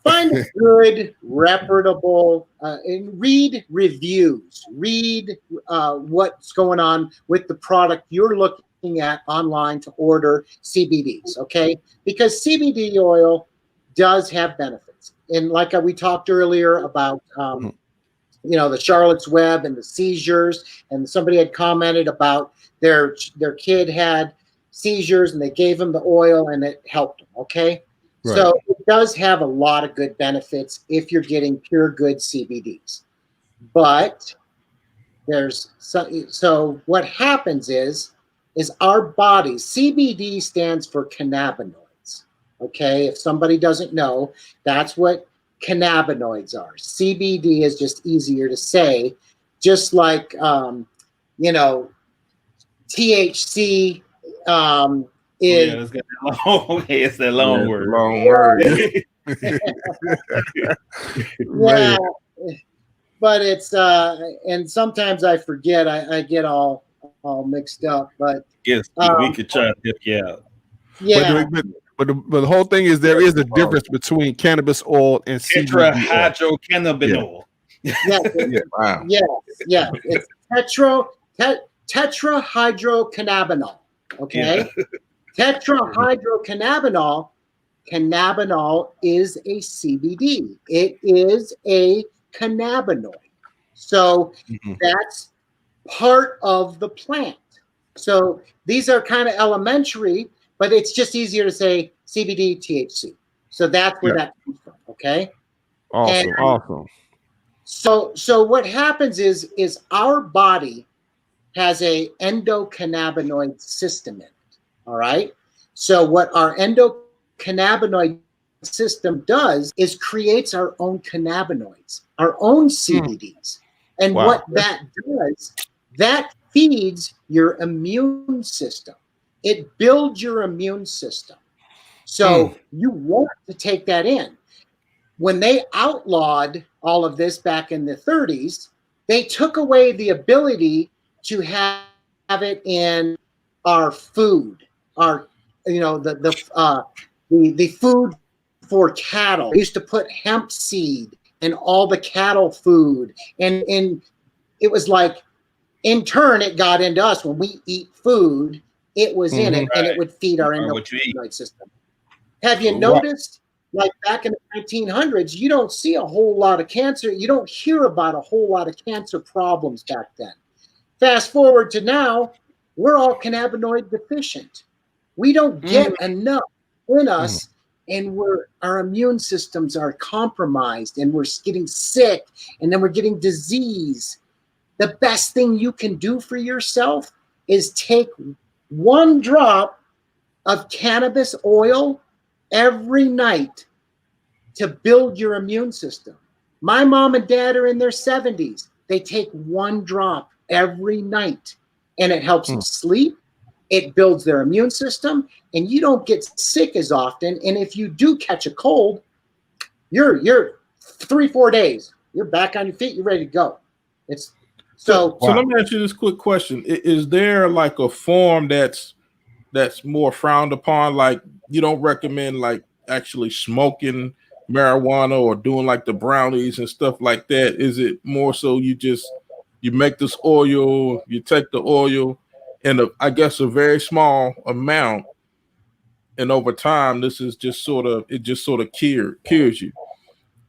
Find a good, reputable, and read reviews. Read what's going on with the product you're looking at online to order CBDs, okay? Because CBD oil does have benefits. And like we talked earlier about the Charlotte's Web and the seizures, and somebody had commented about their kid had seizures and they gave him the oil and it helped him, okay? Right. So it does have a lot of good benefits if you're getting pure good CBDs. But so what happens is our bodies, CBD stands for cannabinoids, okay? If somebody doesn't know, that's what cannabinoids are. CBD is just easier to say, just like THC is it's that long word. Long word. Yeah, but it's and sometimes I forget. I get all mixed up. But yes, we could try to help you out. Yeah. But the whole thing is there is a difference between cannabis oil and CBD tetrahydrocannabinol. Yeah. It's tetrahydrocannabinol. Okay. Yeah. Tetrahydrocannabinol. Cannabinol is a CBD. It is a cannabinoid. So that's part of the plant. So these are kind of elementary, but it's just easier to say CBD, THC. So that's where that comes from. Okay. Awesome. So what happens is our body has a endocannabinoid system in it. All right. So what our endocannabinoid system does is creates our own cannabinoids, our own CBDs. And what that does, that feeds your immune system. It builds your immune system. So you want to take that in. When they outlawed all of this back in the 30s, They took away the ability to have it in our food, our, you know, the food for cattle. They used to put hemp seed in all the cattle food, and it was like, in turn, it got into us. When we eat food, it was in it, and it would feed our endocannabinoid system. Have you noticed, like back in the 1900s, you don't see a whole lot of cancer. You don't hear about a whole lot of cancer problems back then. Fast forward to now, we're all cannabinoid deficient. We don't get enough in us, and our immune systems are compromised, and we're getting sick, and then we're getting disease. The best thing you can do for yourself is take 1 drop of cannabis oil every night to build your immune system. My mom and dad are in their 70s. They take 1 drop every night, and it helps them sleep. It builds their immune system, and you don't get sick as often. And if you do catch a cold, you're 3-4 days, you're back on your feet, you're ready to go. So let me ask you this quick question. Is there like a form that's more frowned upon? Like, you don't recommend like actually smoking marijuana or doing like the brownies and stuff like that? Is it more so you make this oil, you take the oil in I guess a very small amount, and over time this is just sort of cures you.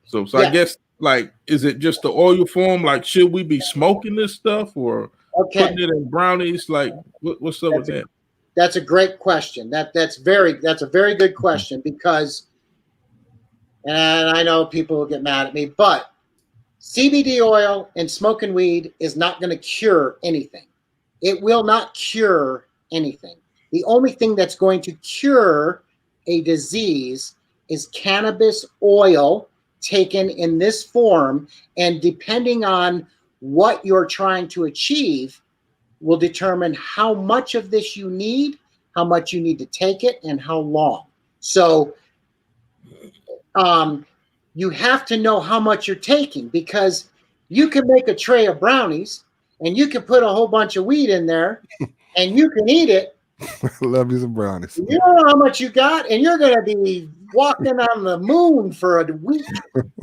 So yeah. I guess, like, is it just the oil form? Like, should we be smoking this stuff or putting it in brownies? Like, what's up with that? That's a great question. That's a very good question, because, and I know people will get mad at me, but CBD oil and smoking weed is not going to cure anything. It will not cure anything. The only thing that's going to cure a disease is cannabis oil taken in this form, and depending on what you're trying to achieve will determine how much of this you need, how much you need to take it, and how long. So you have to know how much you're taking, because you can make a tray of brownies and you can put a whole bunch of weed in there and you can eat it. Love you some brownies. You know how much you got, and you're going to be walking on the moon for a week.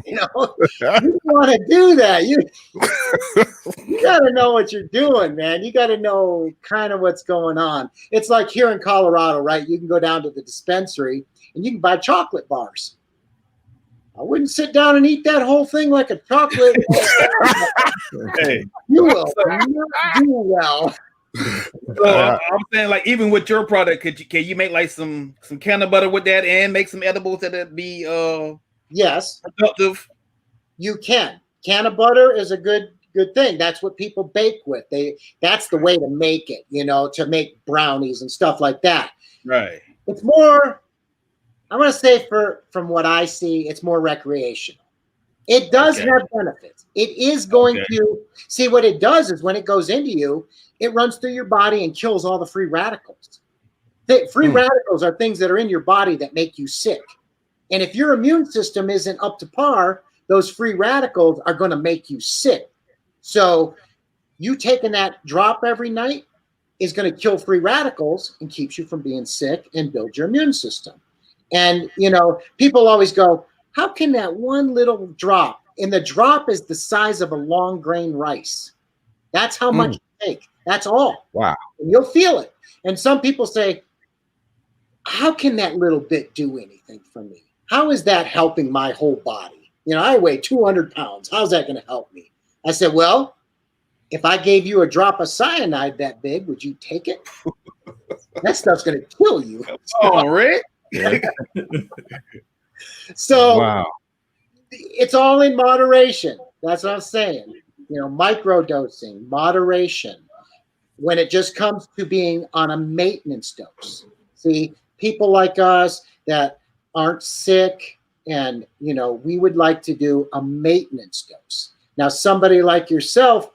You know, you want to do that. You got to know what you're doing, man. You got to know kind of what's going on. It's like here in Colorado, right? You can go down to the dispensary and you can buy chocolate bars. I wouldn't sit down and eat that whole thing like a chocolate. Hey, you will not do well. So I'm saying, like, even with your product, can you make like some canna butter with that and make some edibles that be yes, productive? You can. Canna butter is a good thing. That's what people bake with. That's the way to make it, you know, to make brownies and stuff like that. Right. It's more, I'm going to say, from what I see, it's more recreational. It does have benefits. It is going to see what it does is when it goes into you, it runs through your body and kills all the free radicals. Free radicals are things that are in your body that make you sick. And if your immune system isn't up to par, those free radicals are going to make you sick. So you taking that drop every night is going to kill free radicals and keeps you from being sick and build your immune system. And, you know, people always go, how can that one little drop, and the drop is the size of a long grain rice. That's how much you take. That's all. Wow. And you'll feel it. And some people say, how can that little bit do anything for me? How is that helping my whole body? You know, I weigh 200 pounds. How's that going to help me? I said, well, if I gave you a drop of cyanide that big, would you take it? That stuff's going to kill you. Oh, Rick. So wow. It's all in moderation. That's what I'm saying. You know, microdosing, moderation, when it just comes to being on a maintenance dose. See, people like us that aren't sick, and, you know, we would like to do a maintenance dose. Now, somebody like yourself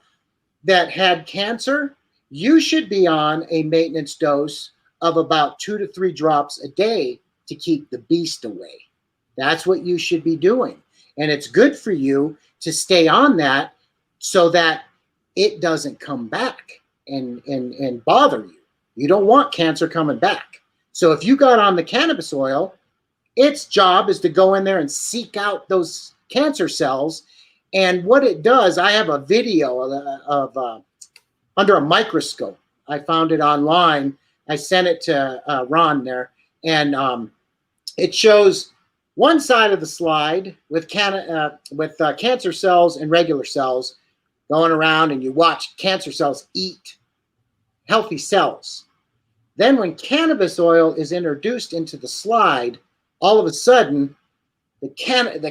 that had cancer, you should be on a maintenance dose of about 2 to 3 drops a day to keep the beast away. That's what you should be doing. And it's good for you to stay on that so that it doesn't come back and bother you. You don't want cancer coming back. So if you got on the cannabis oil, its job is to go in there and seek out those cancer cells. And what it does, I have a video of under a microscope. I found it online. I sent it to Ron there, and it shows one side of the slide with cancer cells and regular cells going around, and you watch cancer cells eat healthy cells. Then when cannabis oil is introduced into the slide, all of a sudden, the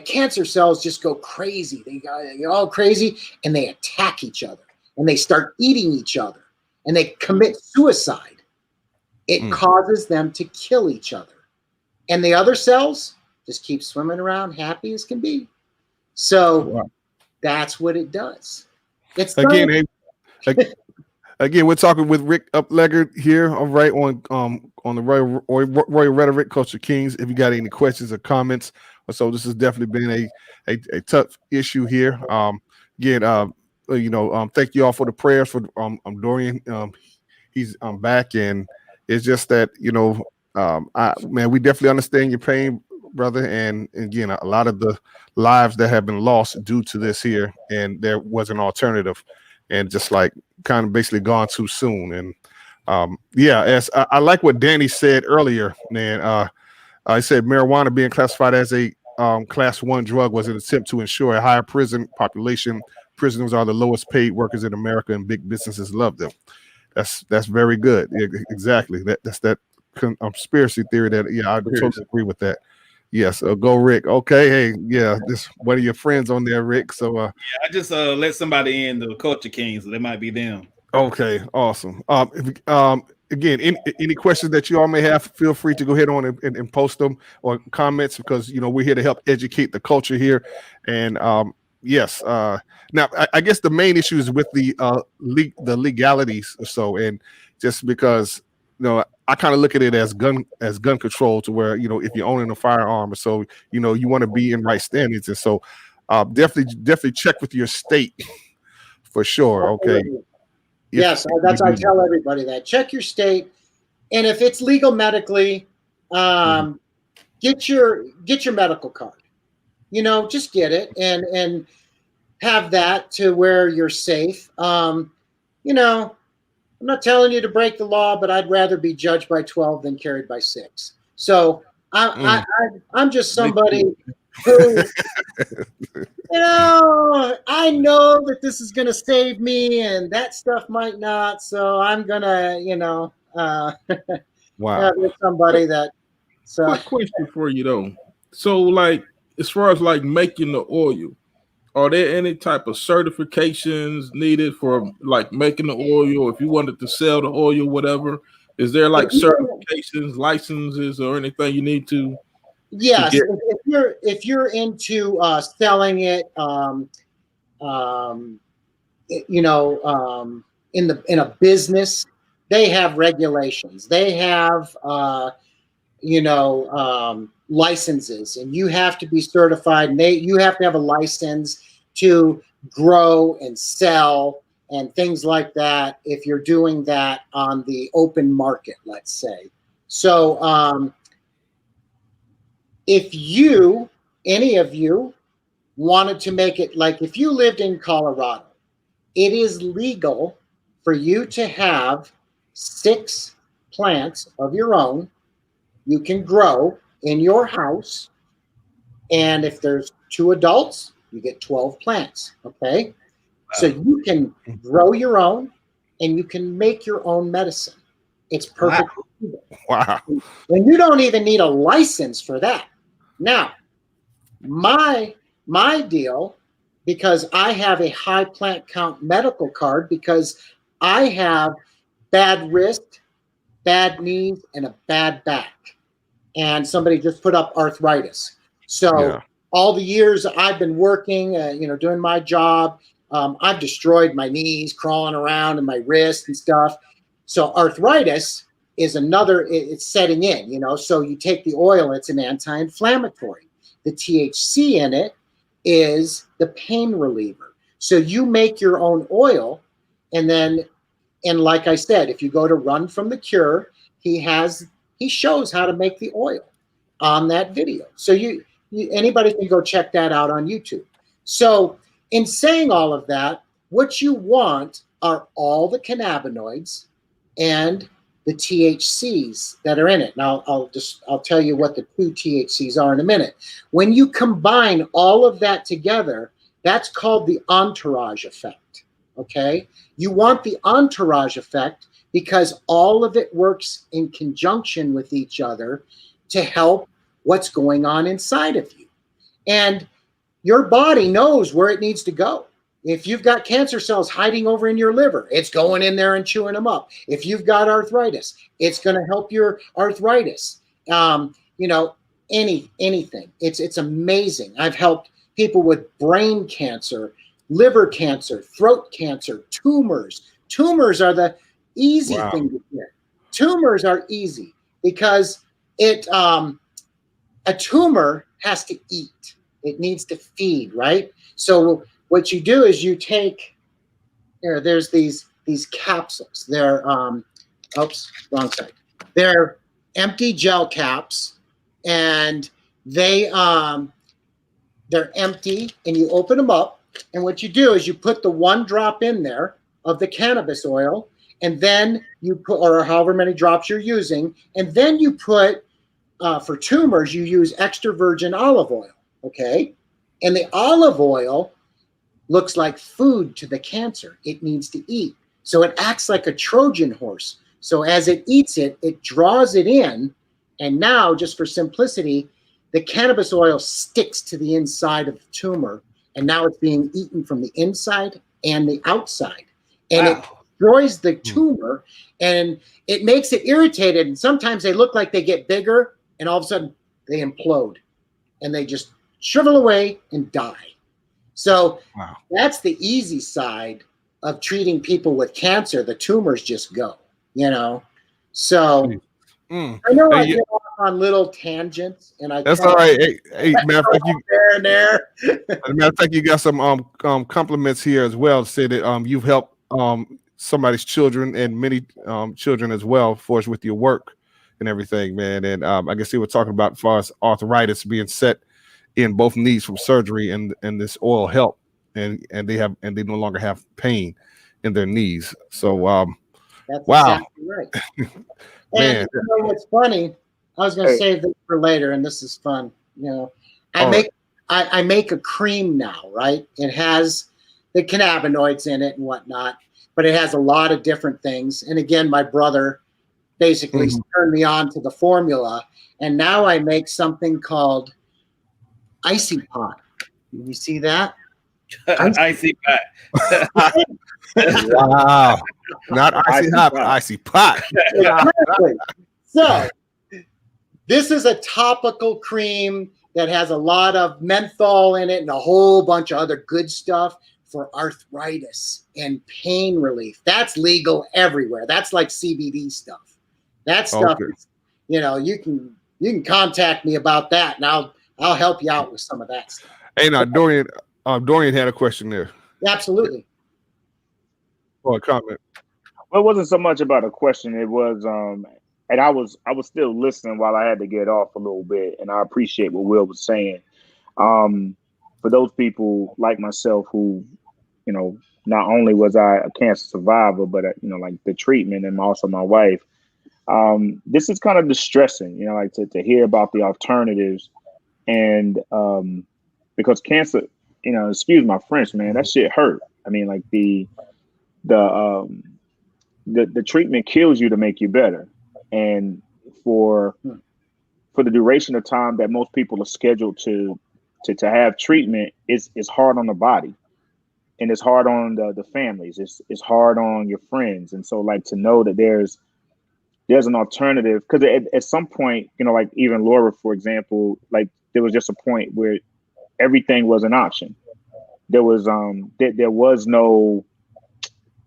cancer cells just go crazy. They go all crazy, and they attack each other, and they start eating each other, and they commit suicide. It causes them to kill each other. And the other cells just keep swimming around happy as can be. So that's what it does. It's again, again, we're talking with Rick Uplegger here, all right, on the Royal Rhetoric Culture Kings. If you got any questions or comments, so this has definitely been a tough issue here. Again, thank you all for the prayers for Dorian. He's back, and it's just that we definitely understand your pain, brother. And again, a lot of the lives that have been lost due to this here, and there was an alternative, and just like kind of basically gone too soon. And as I like what Danny said earlier, man. I said marijuana being classified as a class 1 drug was an attempt to ensure a higher prison population. Prisoners are the lowest paid workers in America, and big businesses love them. That's very good. Exactly. That's that conspiracy theory that I totally agree with that. Yes, go Rick. Okay, hey, this one of your friends on there, Rick. So I just let somebody in the Culture Kings, so they might be them. Okay, awesome. Again, any questions that you all may have, feel free to go ahead on and post them or comments, because we're here to help educate the culture here. And yes, now I guess the main issue is with the legalities or so, and just because I kind of look at it as gun control, to where if you're owning a firearm or so, you want to be in right standings, and so definitely check with your state for sure. Okay. Yes, that's I tell everybody that. Check your state, and if it's legal medically, get your medical card. Just get it and have that to where you're safe. I'm not telling you to break the law, but I'd rather be judged by 12 than carried by 6. So I'm just somebody who, I know that this is going to save me and that stuff might not. So I'm going to, wow. with somebody that. So. Quick question for you though. So like, as far as like making the oil, are there any type of certifications needed for like making the oil? If you wanted to sell the oil, whatever, is there like certifications, licenses, or anything you need to? Yes, if you're into selling it, in a business, they have regulations. They have licenses, and you have to be certified, and you have to have a license to grow and sell and things like that if you're doing that on the open market, let's say. So if any of you wanted to make it, like if you lived in Colorado, it is legal for you to have 6 plants of your own you can grow in your house, and if there's 2 adults, you get 12 plants. Okay, wow. So you can grow your own, and you can make your own medicine. It's perfect. Wow. And you don't even need a license for that. Now, my deal, because I have a high plant count medical card, because I have bad wrist, bad knees, and a bad back. And somebody just put up arthritis. So all the years I've been working, doing my job, I've destroyed my knees, crawling around, and my wrist and stuff. So arthritis is it's setting in, so you take the oil, it's an anti-inflammatory. The THC in it is the pain reliever. So you make your own oil, And like I said, if you go to Run from the Cure, he shows how to make the oil on that video. So anybody can go check that out on YouTube. So in saying all of that, what you want are all the cannabinoids and the THCs that are in it. Now I'll tell you what the 2 THCs are in a minute. When you combine all of that together, that's called the entourage effect. Okay? You want the entourage effect because all of it works in conjunction with each other to help what's going on inside of you. And your body knows where it needs to go. If you've got cancer cells hiding over in your liver, it's going in there and chewing them up. If you've got arthritis, it's going to help your arthritis. Anything. It's amazing. I've helped people with brain cancer, liver cancer, throat cancer, tumors. Tumors are the easy thing to get. Tumors are easy because a tumor has to eat. It needs to feed, right? So what you do is you take there's these capsules. They're wrong side. They're empty gel caps, and they're empty, and you open them up, and what you do is you put the 1 drop in there of the cannabis oil, and then you put, or however many drops you're using, and then you put for tumors you use extra virgin olive oil. Okay, and the olive oil looks like food to the cancer. It needs to eat. So it acts like a Trojan horse. So as it eats it, it draws it in. And now, just for simplicity, the cannabis oil sticks to the inside of the tumor. And now it's being eaten from the inside and the outside. And it destroys the tumor, and it makes it irritated. And sometimes they look like they get bigger, and all of a sudden they implode. And they just shrivel away and die. So that's the easy side of treating people with cancer. The tumors just go, So I know I get off on little tangents, and that's all right. Hey, matter of fact, there. Matter of fact, you got some compliments here as well. Say that you've helped somebody's children and many children as well, for us with your work and everything, man. And I guess they were talking about as far as arthritis being set in both knees from surgery, and this oil help, and they no longer have pain in their knees. So that's wow, exactly right. Man, and what's funny? I was going to save this for later, and this is fun. I make a cream now, right? It has the cannabinoids in it and whatnot, but it has a lot of different things. And again, my brother basically turned me on to the formula, and now I make something called Icy Pot. You see that? Icy Pot. Wow. Not icy hot, but icy pot. Exactly. So this is a topical cream that has a lot of menthol in it and a whole bunch of other good stuff for arthritis and pain relief. That's legal everywhere. That's like CBD stuff. That stuff is, you can contact me about that, and I'll help you out with some of that stuff. Hey, now Dorian had a question there. Absolutely. Or a comment. Well, it wasn't so much about a question. It was, and I was still listening while I had to get off a little bit, and I appreciate what Will was saying. For those people like myself who, not only was I a cancer survivor, but like the treatment, and also my wife. This is kind of distressing, like to hear about the alternatives, and because cancer, excuse my French, man, that shit hurt. I mean, like the treatment kills you to make you better, and for the duration of time that most people are scheduled to have treatment, is hard on the body, and it's hard on the families. It's hard on your friends, and so like to know that there's an alternative, because at some point, like even Laura, for example, like there was just a point where everything was an option. There was there was no,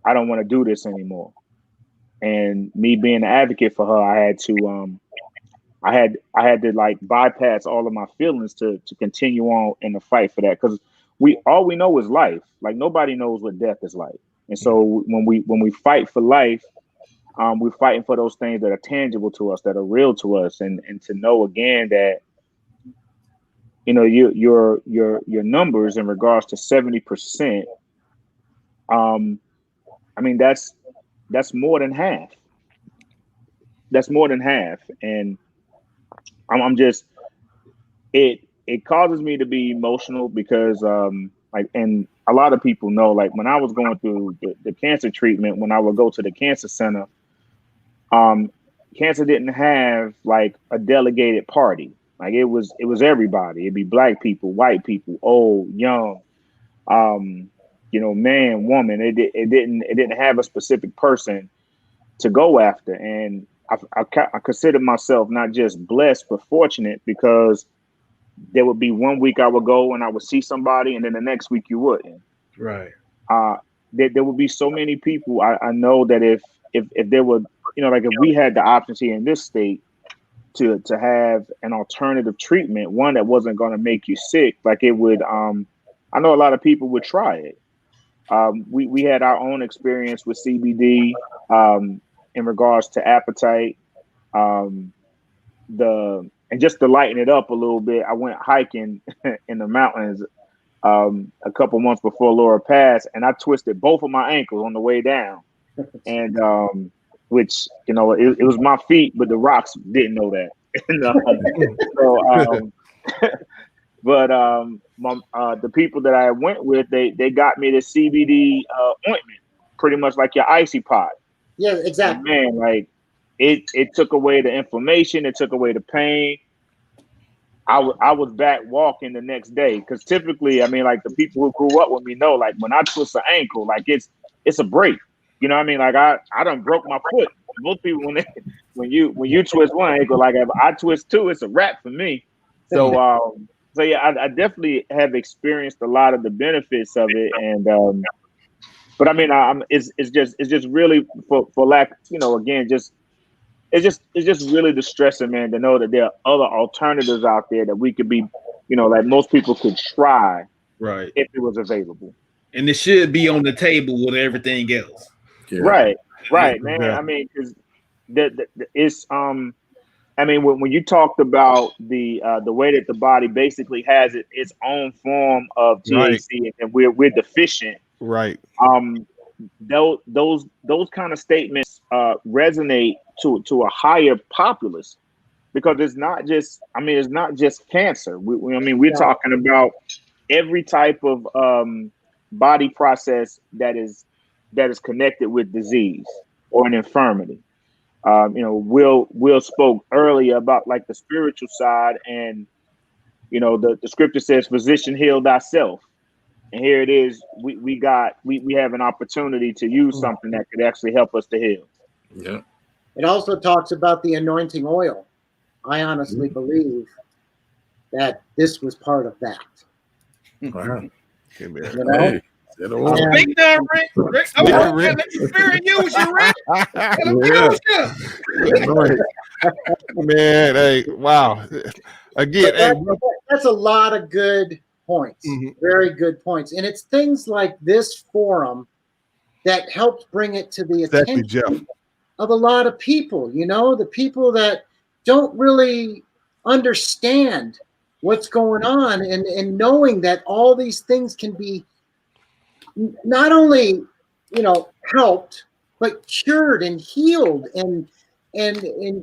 I don't want to do this anymore. And me being an advocate for her, I had to like bypass all of my feelings to continue on in the fight for that. Because all we know is life. Like nobody knows what death is like. And so when we fight for life, we're fighting for those things that are tangible to us, that are real to us, and to know again that, you know, your numbers in regards to 70%. I mean, that's more than half. That's more than half, and I'm just, it causes me to be emotional because like, and a lot of people know, like when I was going through the cancer treatment, when I would go to the cancer center, cancer didn't have like a delegated party. Like it was everybody. It'd be black people, white people, old, young, you know, man, woman. It didn't have a specific person to go after. And I consider myself not just blessed but fortunate, because there would be one week I would go and I would see somebody, and then the next week you wouldn't. Right. There would be so many people. I know that if there were, you know, like if we had the options here in this state to have an alternative treatment, one that wasn't going to make you sick, like it would, I know a lot of people would try it. We had our own experience with CBD in regards to appetite. And just to lighten it up a little bit, I went hiking in the mountains a couple months before Laura passed, and I twisted both of my ankles on the way down. And which, you know, it was my feet, but the rocks didn't know that. But the people that I went with, they got me the CBD ointment, pretty much like your icy pot. Yeah, exactly. And man, like it took away the inflammation, it took away the pain. I was back walking the next day, because typically, I mean, like the people who grew up with me know, like when I twist an ankle, like it's a break. You know what I mean? Like I done broke my foot. Most people when you twist one ankle, like if I twist two, it's a wrap for me. So yeah, I definitely have experienced a lot of the benefits of it, and but I mean, it's just really for lack, you know, again, it's just really distressing, man, to know that there are other alternatives out there that we could be, you know, like most people could try, right, if it was available. And it should be on the table with everything else. Yeah. Right, man. Yeah. I mean, because it's I mean, when you talked about the way that the body basically has its own form of THC, right, and we're deficient, right? Those kind of statements resonate to a higher populace, because it's not just cancer. We're talking about every type of body process that is connected with disease or an infirmity. You know, Will spoke earlier about like the spiritual side, and you know the scripture says, "Physician, heal thyself." And here it is. We have an opportunity to use something that could actually help us to heal. Yeah. It also talks about the anointing oil. I honestly believe that this was part of that. Wow. You know? Hey. Speak now, Rick. I'm going to let the spirit use you, Rick. Man, hey, wow. Again, that's a lot of good points. Very good points. And it's things like this forum that helps bring it to the attention of a lot of people, you know, the people that don't really understand what's going on, and knowing that all these things can be not only, you know, helped, but cured and healed, and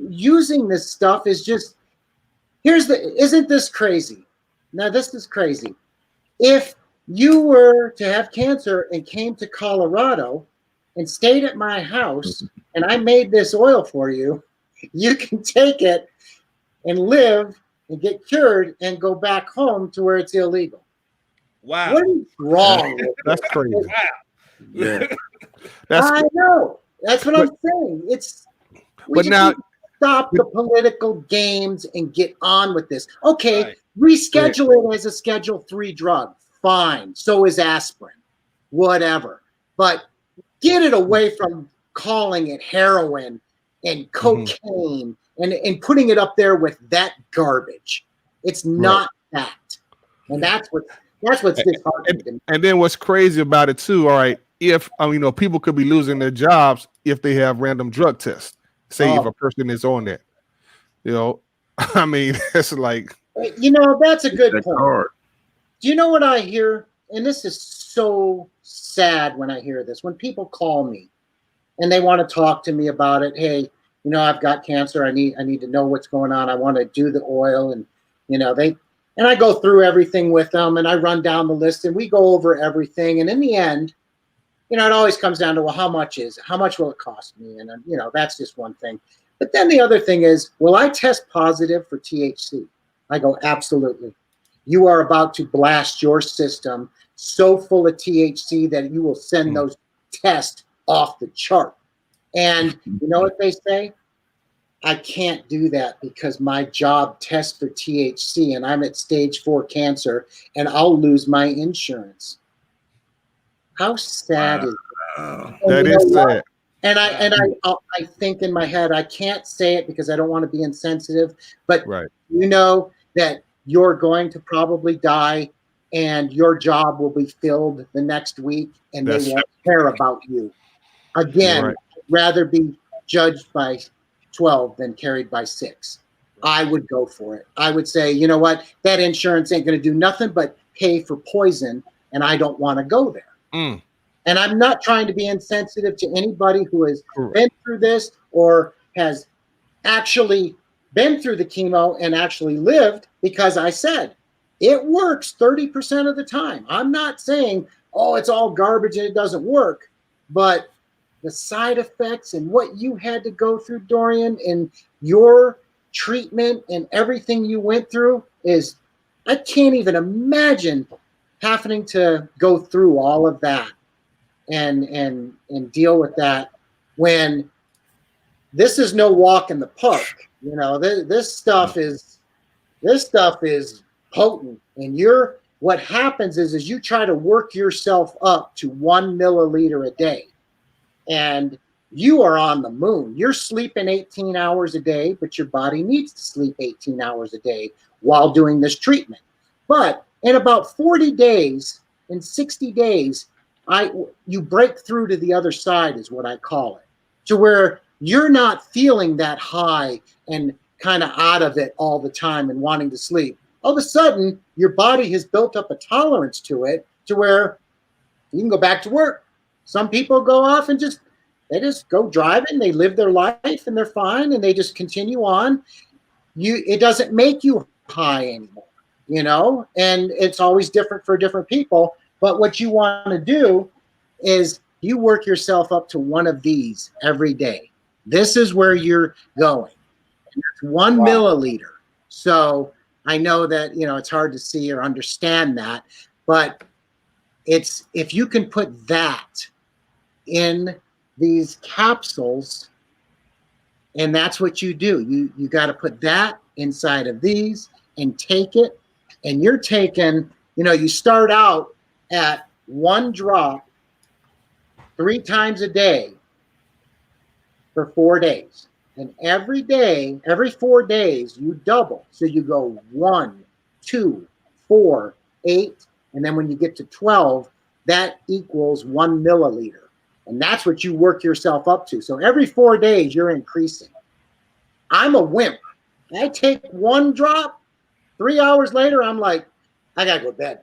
using this stuff is just, isn't this crazy? Now this is crazy. If you were to have cancer and came to Colorado and stayed at my house and I made this oil for you, you can take it and live and get cured and go back home to where it's illegal. Wow. What is wrong with that's crazy. Wow. Yeah. I know. That's what I'm saying. We just need to stop the political games and get on with this. Okay, right. Reschedule it as a Schedule 3 drug. Fine. So is aspirin. Whatever. But get it away from calling it heroin and cocaine and putting it up there with that garbage. It's not that. And that's what's disheartening. And then what's crazy about it too, all right, if people could be losing their jobs if they have random drug tests. Say if a person is on that, I mean, it's like, that's a good That's point. hard. Do you know what I hear? And this is so sad when I hear this. When people call me and they want to talk to me about it, hey, I've got cancer. I need to know what's going on. I want to do the oil, and and I go through everything with them, and I run down the list, and we go over everything. And in the end, it always comes down to, well, how much will it cost me? And that's just one thing. But then the other thing is, will I test positive for THC? I go, absolutely. You are about to blast your system so full of THC that you will send those tests off the chart. And you know what they say? I can't do that because my job tests for THC and I'm at stage 4 cancer and I'll lose my insurance. How sad is that? That is sad. And I think in my head, I can't say it because I don't want to be insensitive, but that you're going to probably die and your job will be filled the next week and they won't care about you. Again, I'd rather be judged by 12 than carried by 6. I would go for it. I would say, you know what? That insurance ain't going to do nothing but pay for poison, and I don't want to go there. And I'm not trying to be insensitive to anybody who has been through this or has actually been through the chemo and actually lived, because I said it works 30% of the time. I'm not saying, oh, it's all garbage and it doesn't work, but the side effects and what you had to go through, Dorian, and your treatment and everything you went through is, I can't even imagine having to go through all of that and deal with that when this is no walk in the park. This stuff is potent, and what happens is you try to work yourself up to 1 milliliter a day, and you are on the moon. You're sleeping 18 hours a day, but your body needs to sleep 18 hours a day while doing this treatment. But in about 40 days, in 60 days, you break through to the other side, is what I call it, to where you're not feeling that high and kind of out of it all the time and wanting to sleep. All of a sudden, your body has built up a tolerance to it to where you can go back to work. Some people go off and they just go driving, they live their life and they're fine and they just continue on. It doesn't make you high anymore, and it's always different for different people. But what you want to do is you work yourself up to one of these every day. This is where you're going. And it's 1 milliliter. So I know that, it's hard to see or understand that, but if you can put that in these capsules, and that's what you do. You got to put that inside of these and take it, and you're taking, you start out at 1 drop 3 times a day for 4 days. And every day, every 4 days, you double. So you go 1, 2, 4, 8, and then when you get to 12, that equals 1 milliliter. And that's what you work yourself up to. So every 4 days, you're increasing. I'm a wimp. I take 1 drop, 3 hours later, I'm like, I got to go to bed.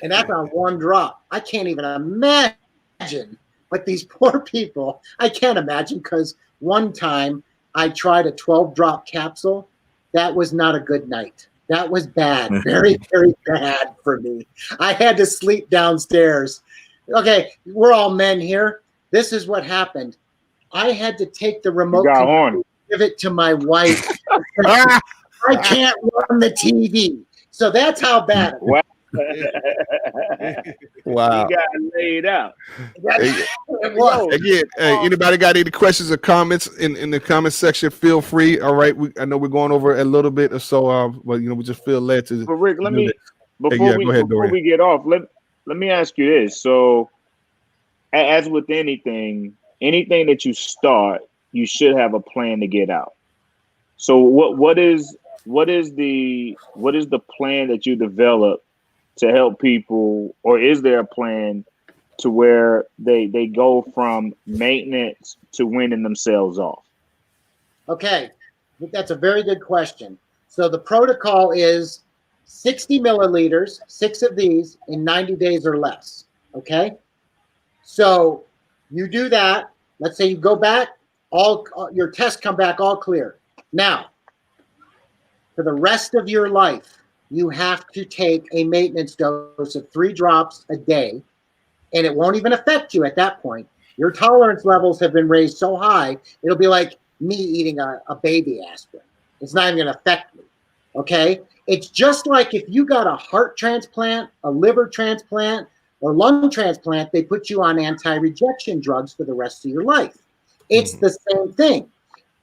And that's on 1 drop. I can't even imagine what these poor people, I can't imagine, because one time I tried a 12-drop capsule. That was not a good night. That was bad. Very, very bad for me. I had to sleep downstairs. Okay, we're all men here. This is what happened. I had to take the remote control, give it to my wife. I can't run the TV. So that's how bad it was. Wow. You got laid out. Again, anybody got any questions or comments in the comment section? Feel free. All right. I know we're going over a little bit or so, but we just feel led to. But Rick, before we get off, let me ask you this. So, as with anything that you start, you should have a plan to get out. So, what is the plan that you develop to help people, or is there a plan to where they go from maintenance to winning themselves off? Okay, that's a very good question. So the protocol is 60 milliliters, 6 of these in 90 days or less. Okay, so you do that. Let's say you go back, all your tests come back all clear. Now, for the rest of your life, you have to take a maintenance dose of 3 drops a day, and it won't even affect you at that point. Your tolerance levels have been raised so high, it'll be like me eating a baby aspirin. It's not even going to affect me. Okay? It's just like if you got a heart transplant, a liver transplant, or lung transplant, they put you on anti-rejection drugs for the rest of your life. It's the same thing.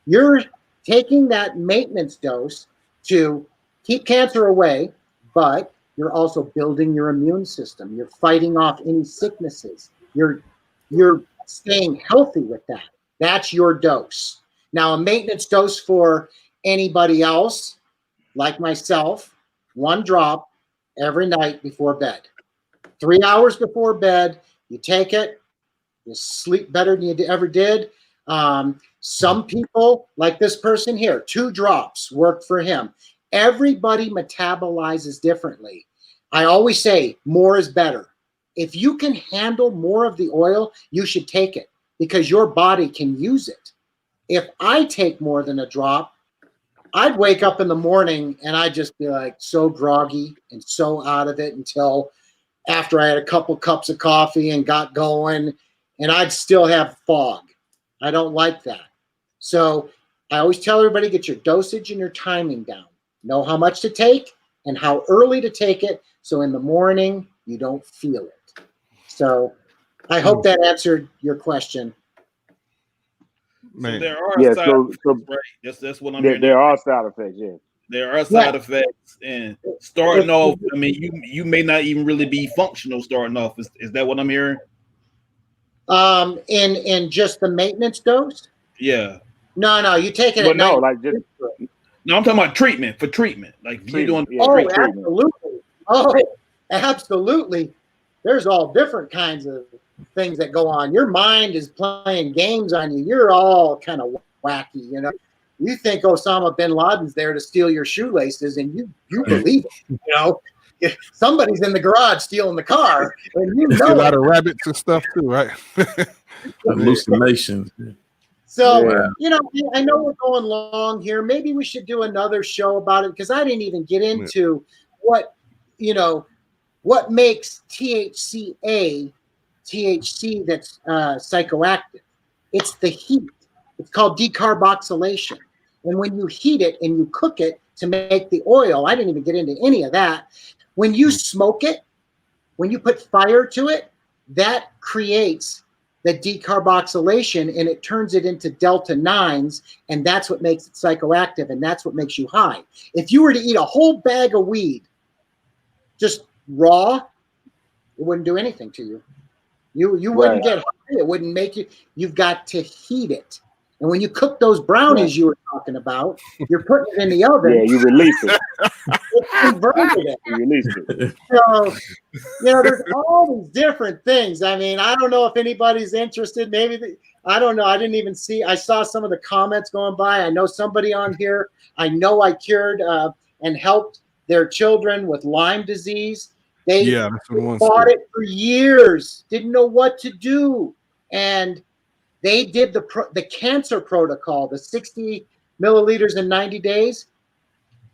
You're taking that maintenance dose to keep cancer away, but you're also building your immune system. You're fighting off any sicknesses. You're staying healthy with that. That's your dose. Now, a maintenance dose for anybody else, like myself, 1 drop every night before bed. 3 hours before bed, you take it, you sleep better than you ever did. Some people, like this person here, 2 drops worked for him. Everybody metabolizes differently. I always say more is better. If you can handle more of the oil, you should take it because your body can use it. If I take more than a drop, I'd wake up in the morning and I'd just be like so groggy and so out of it until after I had a couple cups of coffee and got going, and I'd still have fog. I don't like that. So I always tell everybody, get your dosage and your timing down. Know how much to take and how early to take it, so in the morning you don't feel it. So I hope that answered your question. Man. So there are side effects, right? That's what I'm hearing. There are side effects, yeah. There are side effects, and starting off, I mean, you may not even really be functional starting off. Is that what I'm hearing? In just the maintenance dose? Yeah. No, you take it but at no, night. like just No, I'm talking about treatment. Like you doing absolutely. Oh, absolutely. There's all different kinds of things that go on. Your mind is playing games on you. You're all kind of wacky, you know. You think Osama bin Laden's there to steal your shoelaces, and you believe it. You know, if somebody's in the garage stealing the car, and you know a lot of rabbits and stuff too, right? Hallucinations. So, you know, I know we're going long here. Maybe we should do another show about it, because I didn't even get into what makes THC that's psychoactive. It's the heat. It's called decarboxylation. And when you heat it and you cook it to make the oil, I didn't even get into any of that. When you smoke it, when you put fire to it, that creates the decarboxylation, and it turns it into delta 9s, and that's what makes it psychoactive, and that's what makes you high. If you were to eat a whole bag of weed just raw, it wouldn't do anything to you. You wouldn't get high. It wouldn't make you. You've got to heat it. And when you cook those brownies you were talking about, you're putting it in the oven. Yeah, you release it. It converted it. You release it. So, you know, there's all these different things. I mean, I don't know if anybody's interested. Maybe, I don't know. I didn't even see. I saw some of the comments going by. I know somebody on here. I know I cured and helped their children with Lyme disease. They fought it for years, didn't know what to do. And they did the cancer protocol, the 60 milliliters in 90 days.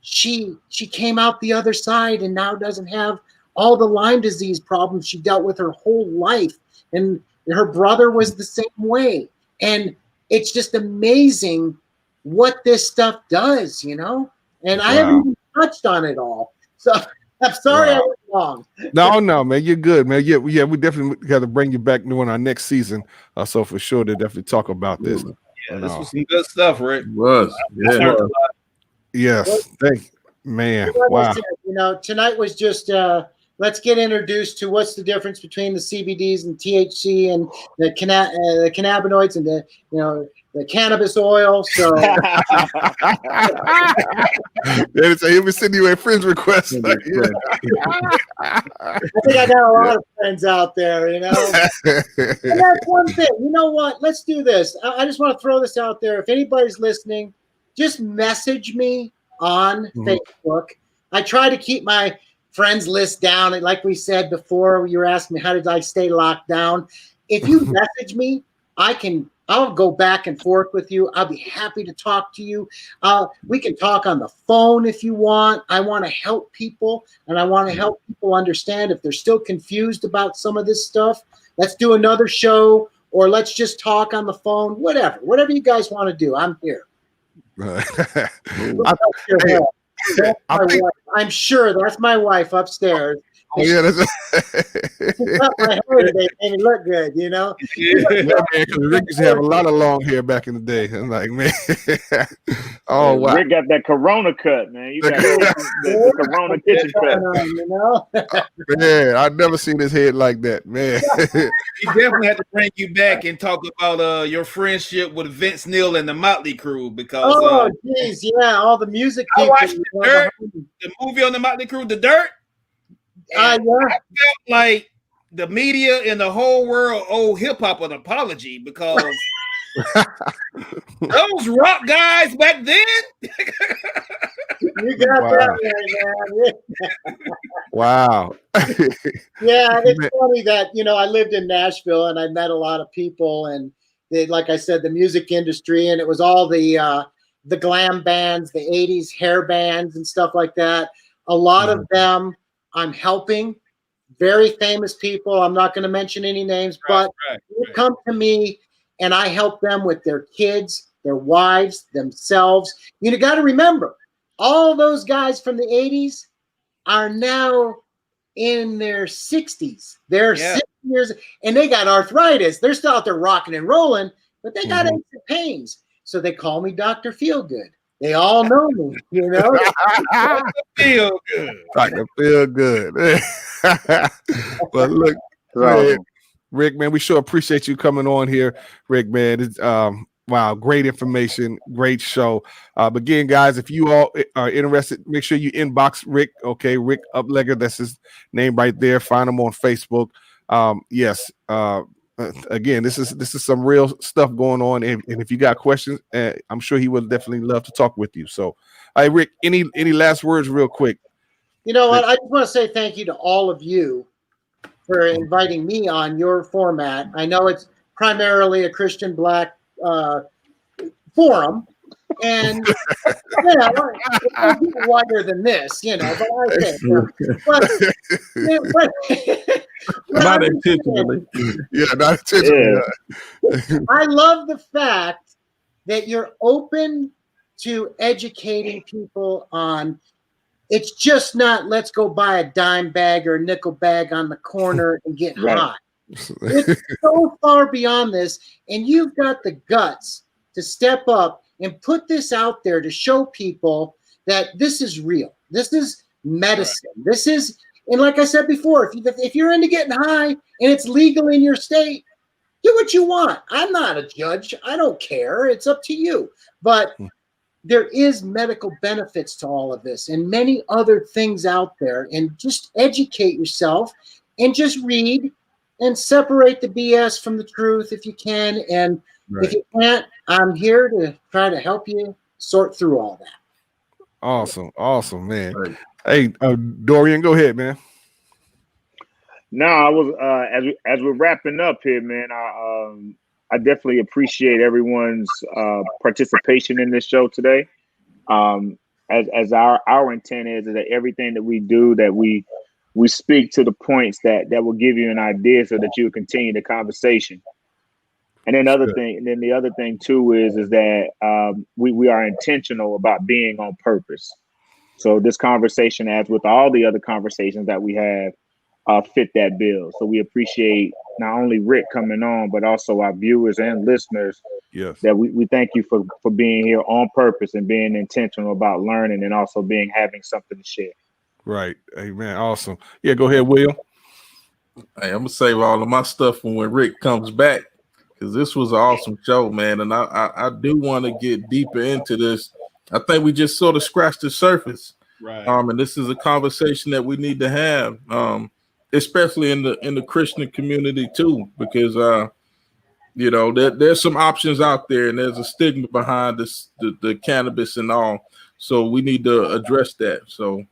She came out the other side and now doesn't have all the Lyme disease problems she dealt with her whole life. And her brother was the same way. And it's just amazing what this stuff does, you know? And I haven't even touched on it all. So I'm sorry I went long. No, man, you're good, man. Yeah, we definitely got to bring you back during our next season. So for sure, they'll definitely talk about this. Yeah, this was some good stuff, Rick. It was. Yeah. Yes, thank you, man. Like wow. I said, you know, tonight was just let's get introduced to what's the difference between the CBDs and THC and the cannabinoids and the cannabis oil. So he'll be sending you a friend's request. I think I got a lot of friends out there, And that's one thing. You know what? Let's do this. I just want to throw this out there. If anybody's listening, just message me on Facebook. I try to keep my friends list down. And like we said before, you were asking me, how did I stay locked down? If you message me, I'll go back and forth with you. I'll be happy to talk to you. We can talk on the phone if you want. I want to help people, and I want to help people understand if they're still confused about some of this stuff. Let's do another show, or let's just talk on the phone, whatever you guys want to do. I'm here. I'm sure that's my wife upstairs. Oh, yeah, that's cut my hair today and it looked good, Yeah, man, because Rick used to have a lot of long hair back in the day. I'm like, man. Oh, wow. Rick got that Corona cut, man. You got the Corona kitchen cut. Man, I've never seen his head like that, man. He definitely had to bring you back and talk about your friendship with Vince Neil and the Motley Crue because geez, yeah, all the music I people. watched the movie on the Motley Crue, The Dirt. I felt like the media and the whole world owe hip hop an apology because those rock guys back then. You got that right, man. Wow. Yeah, it's funny that I lived in Nashville and I met a lot of people, and like I said, the music industry, and it was all the glam bands, the '80s hair bands and stuff like that. A lot of them I'm helping, very famous people. I'm not going to mention any names, but they come to me and I help them with their kids, their wives, themselves. You got to remember, all those guys from the 80s are now in their 60s. They're 6 years and they got arthritis. They're still out there rocking and rolling, but they got aches and pains. So they call me Dr. Feelgood. They all know me, Feel good. Dr. Feel Good. But look, Rick, man, we sure appreciate you coming on here. Rick, man, it's, wow, great information, great show. Again, guys, if you all are interested, make sure you inbox Rick, okay? Rick Uplegger, that's his name right there. Find him on Facebook. Yes, again, this is some real stuff going on, and if you got questions, I'm sure he would definitely love to talk with you. So, Rick, any last words, real quick? You know what? I just want to say thank you to all of you for inviting me on your format. I know it's primarily a Christian Black forum, and it's wider than this, but I think. Not intentionally. Yeah, not intentionally. Yeah. I love the fact that you're open to educating people on. It's just not let's go buy a dime bag or a nickel bag on the corner and get high. It's so far beyond this, and you've got the guts to step up and put this out there to show people that this is real. This is medicine. This is, and like I said before, if you're into getting high and it's legal in your state, do what you want. I'm not a judge. I don't care. It's up to you. But there is medical benefits to all of this and many other things out there. And just educate yourself and just read and separate the BS from the truth if you can. And if you can't, I'm here to try to help you sort through all that. Awesome, man. Right. Hey, Dorian, go ahead, man. No, I was as we're wrapping up here, man. I definitely appreciate everyone's participation in this show today. As our intent is that everything that we do, that we speak to the points that will give you an idea, so that you will continue the conversation. And then the other thing too is that we are intentional about being on purpose. So this conversation, as with all the other conversations that we have, fit that bill. So we appreciate not only Rick coming on, but also our viewers and listeners. Yes. That we thank you for being here on purpose and being intentional about learning, and also having something to share. Right. Amen. Awesome. Yeah, go ahead, Will. Hey, I'm gonna save all of my stuff for when Rick comes back, because this was an awesome show, man. And I do want to get deeper into this. I think we just sort of scratched the surface. Right. And this is a conversation that we need to have, especially in the Christian community too, because you know, there's some options out there, and there's a stigma behind this, the cannabis and all. So we need to address that. So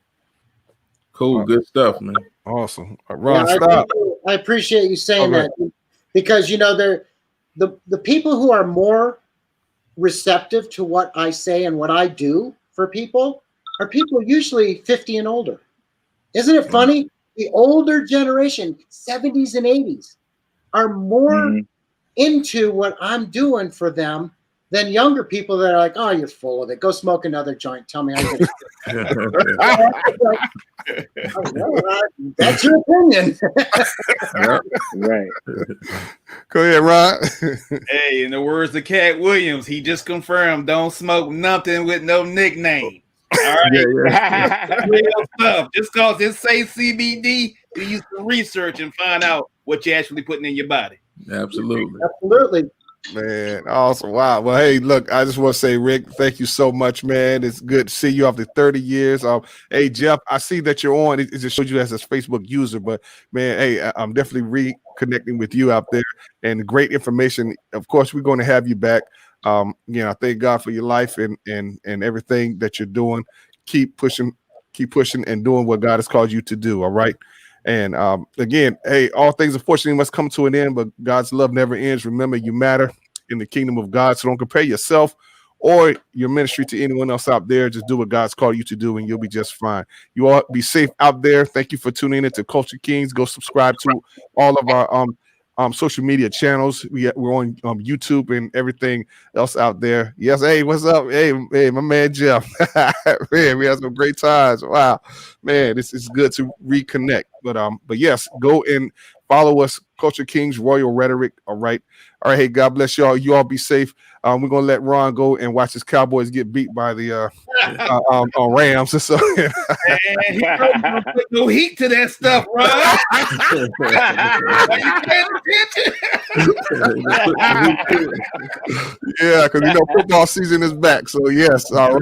cool, good stuff, man. Awesome. Ron, Yeah, stop. I appreciate you saying Okay. that, because you know the people who are more receptive to what I say and what I do for people are people usually 50 and older. Isn't it funny? The older generation, 70s and 80s, are more into what I'm doing for them than younger people that are like, oh, you're full of it. Go smoke another joint. Tell me how you're going. That's your opinion. Right. Go ahead, Ron. Hey, in the words of Cat Williams, he just confirmed, don't smoke nothing with no nickname. All right. Real stuff. Just because it say CBD, do you some research and find out what you're actually putting in your body. Absolutely. Absolutely. Man, awesome. Wow. Well, hey, look, I just want to say, Rick, thank you so much, man. It's good to see you after 30 years. Hey, Jeff, I see that you're on. It just showed you as a Facebook user, but man, hey, I'm definitely reconnecting with you out there, and great information. Of course, we're going to have you back. You know, I thank God for your life and everything that you're doing. Keep pushing and doing what God has called you to do. All right. And again, hey, all things unfortunately must come to an end, but God's love never ends. Remember, you matter in the kingdom of God. So don't compare yourself or your ministry to anyone else out there. Just do what God's called you to do, and you'll be just fine. You all be safe out there. Thank you for tuning in to Culture Kings. Go subscribe to all of our social media channels. We're on YouTube and everything else out there. Yes, hey, what's up? Hey, my man Jeff. Man, we had some great times. Wow, man, this is good to reconnect. But yes, go and follow us, Culture Kings, Royal Rhetoric. All right. Hey, God bless y'all. You all be safe. We're gonna let Ron go and watch his Cowboys get beat by the Rams. So And he gonna put no heat to that stuff, Ron. Are you paying attention? yeah, because football season is back. So yes,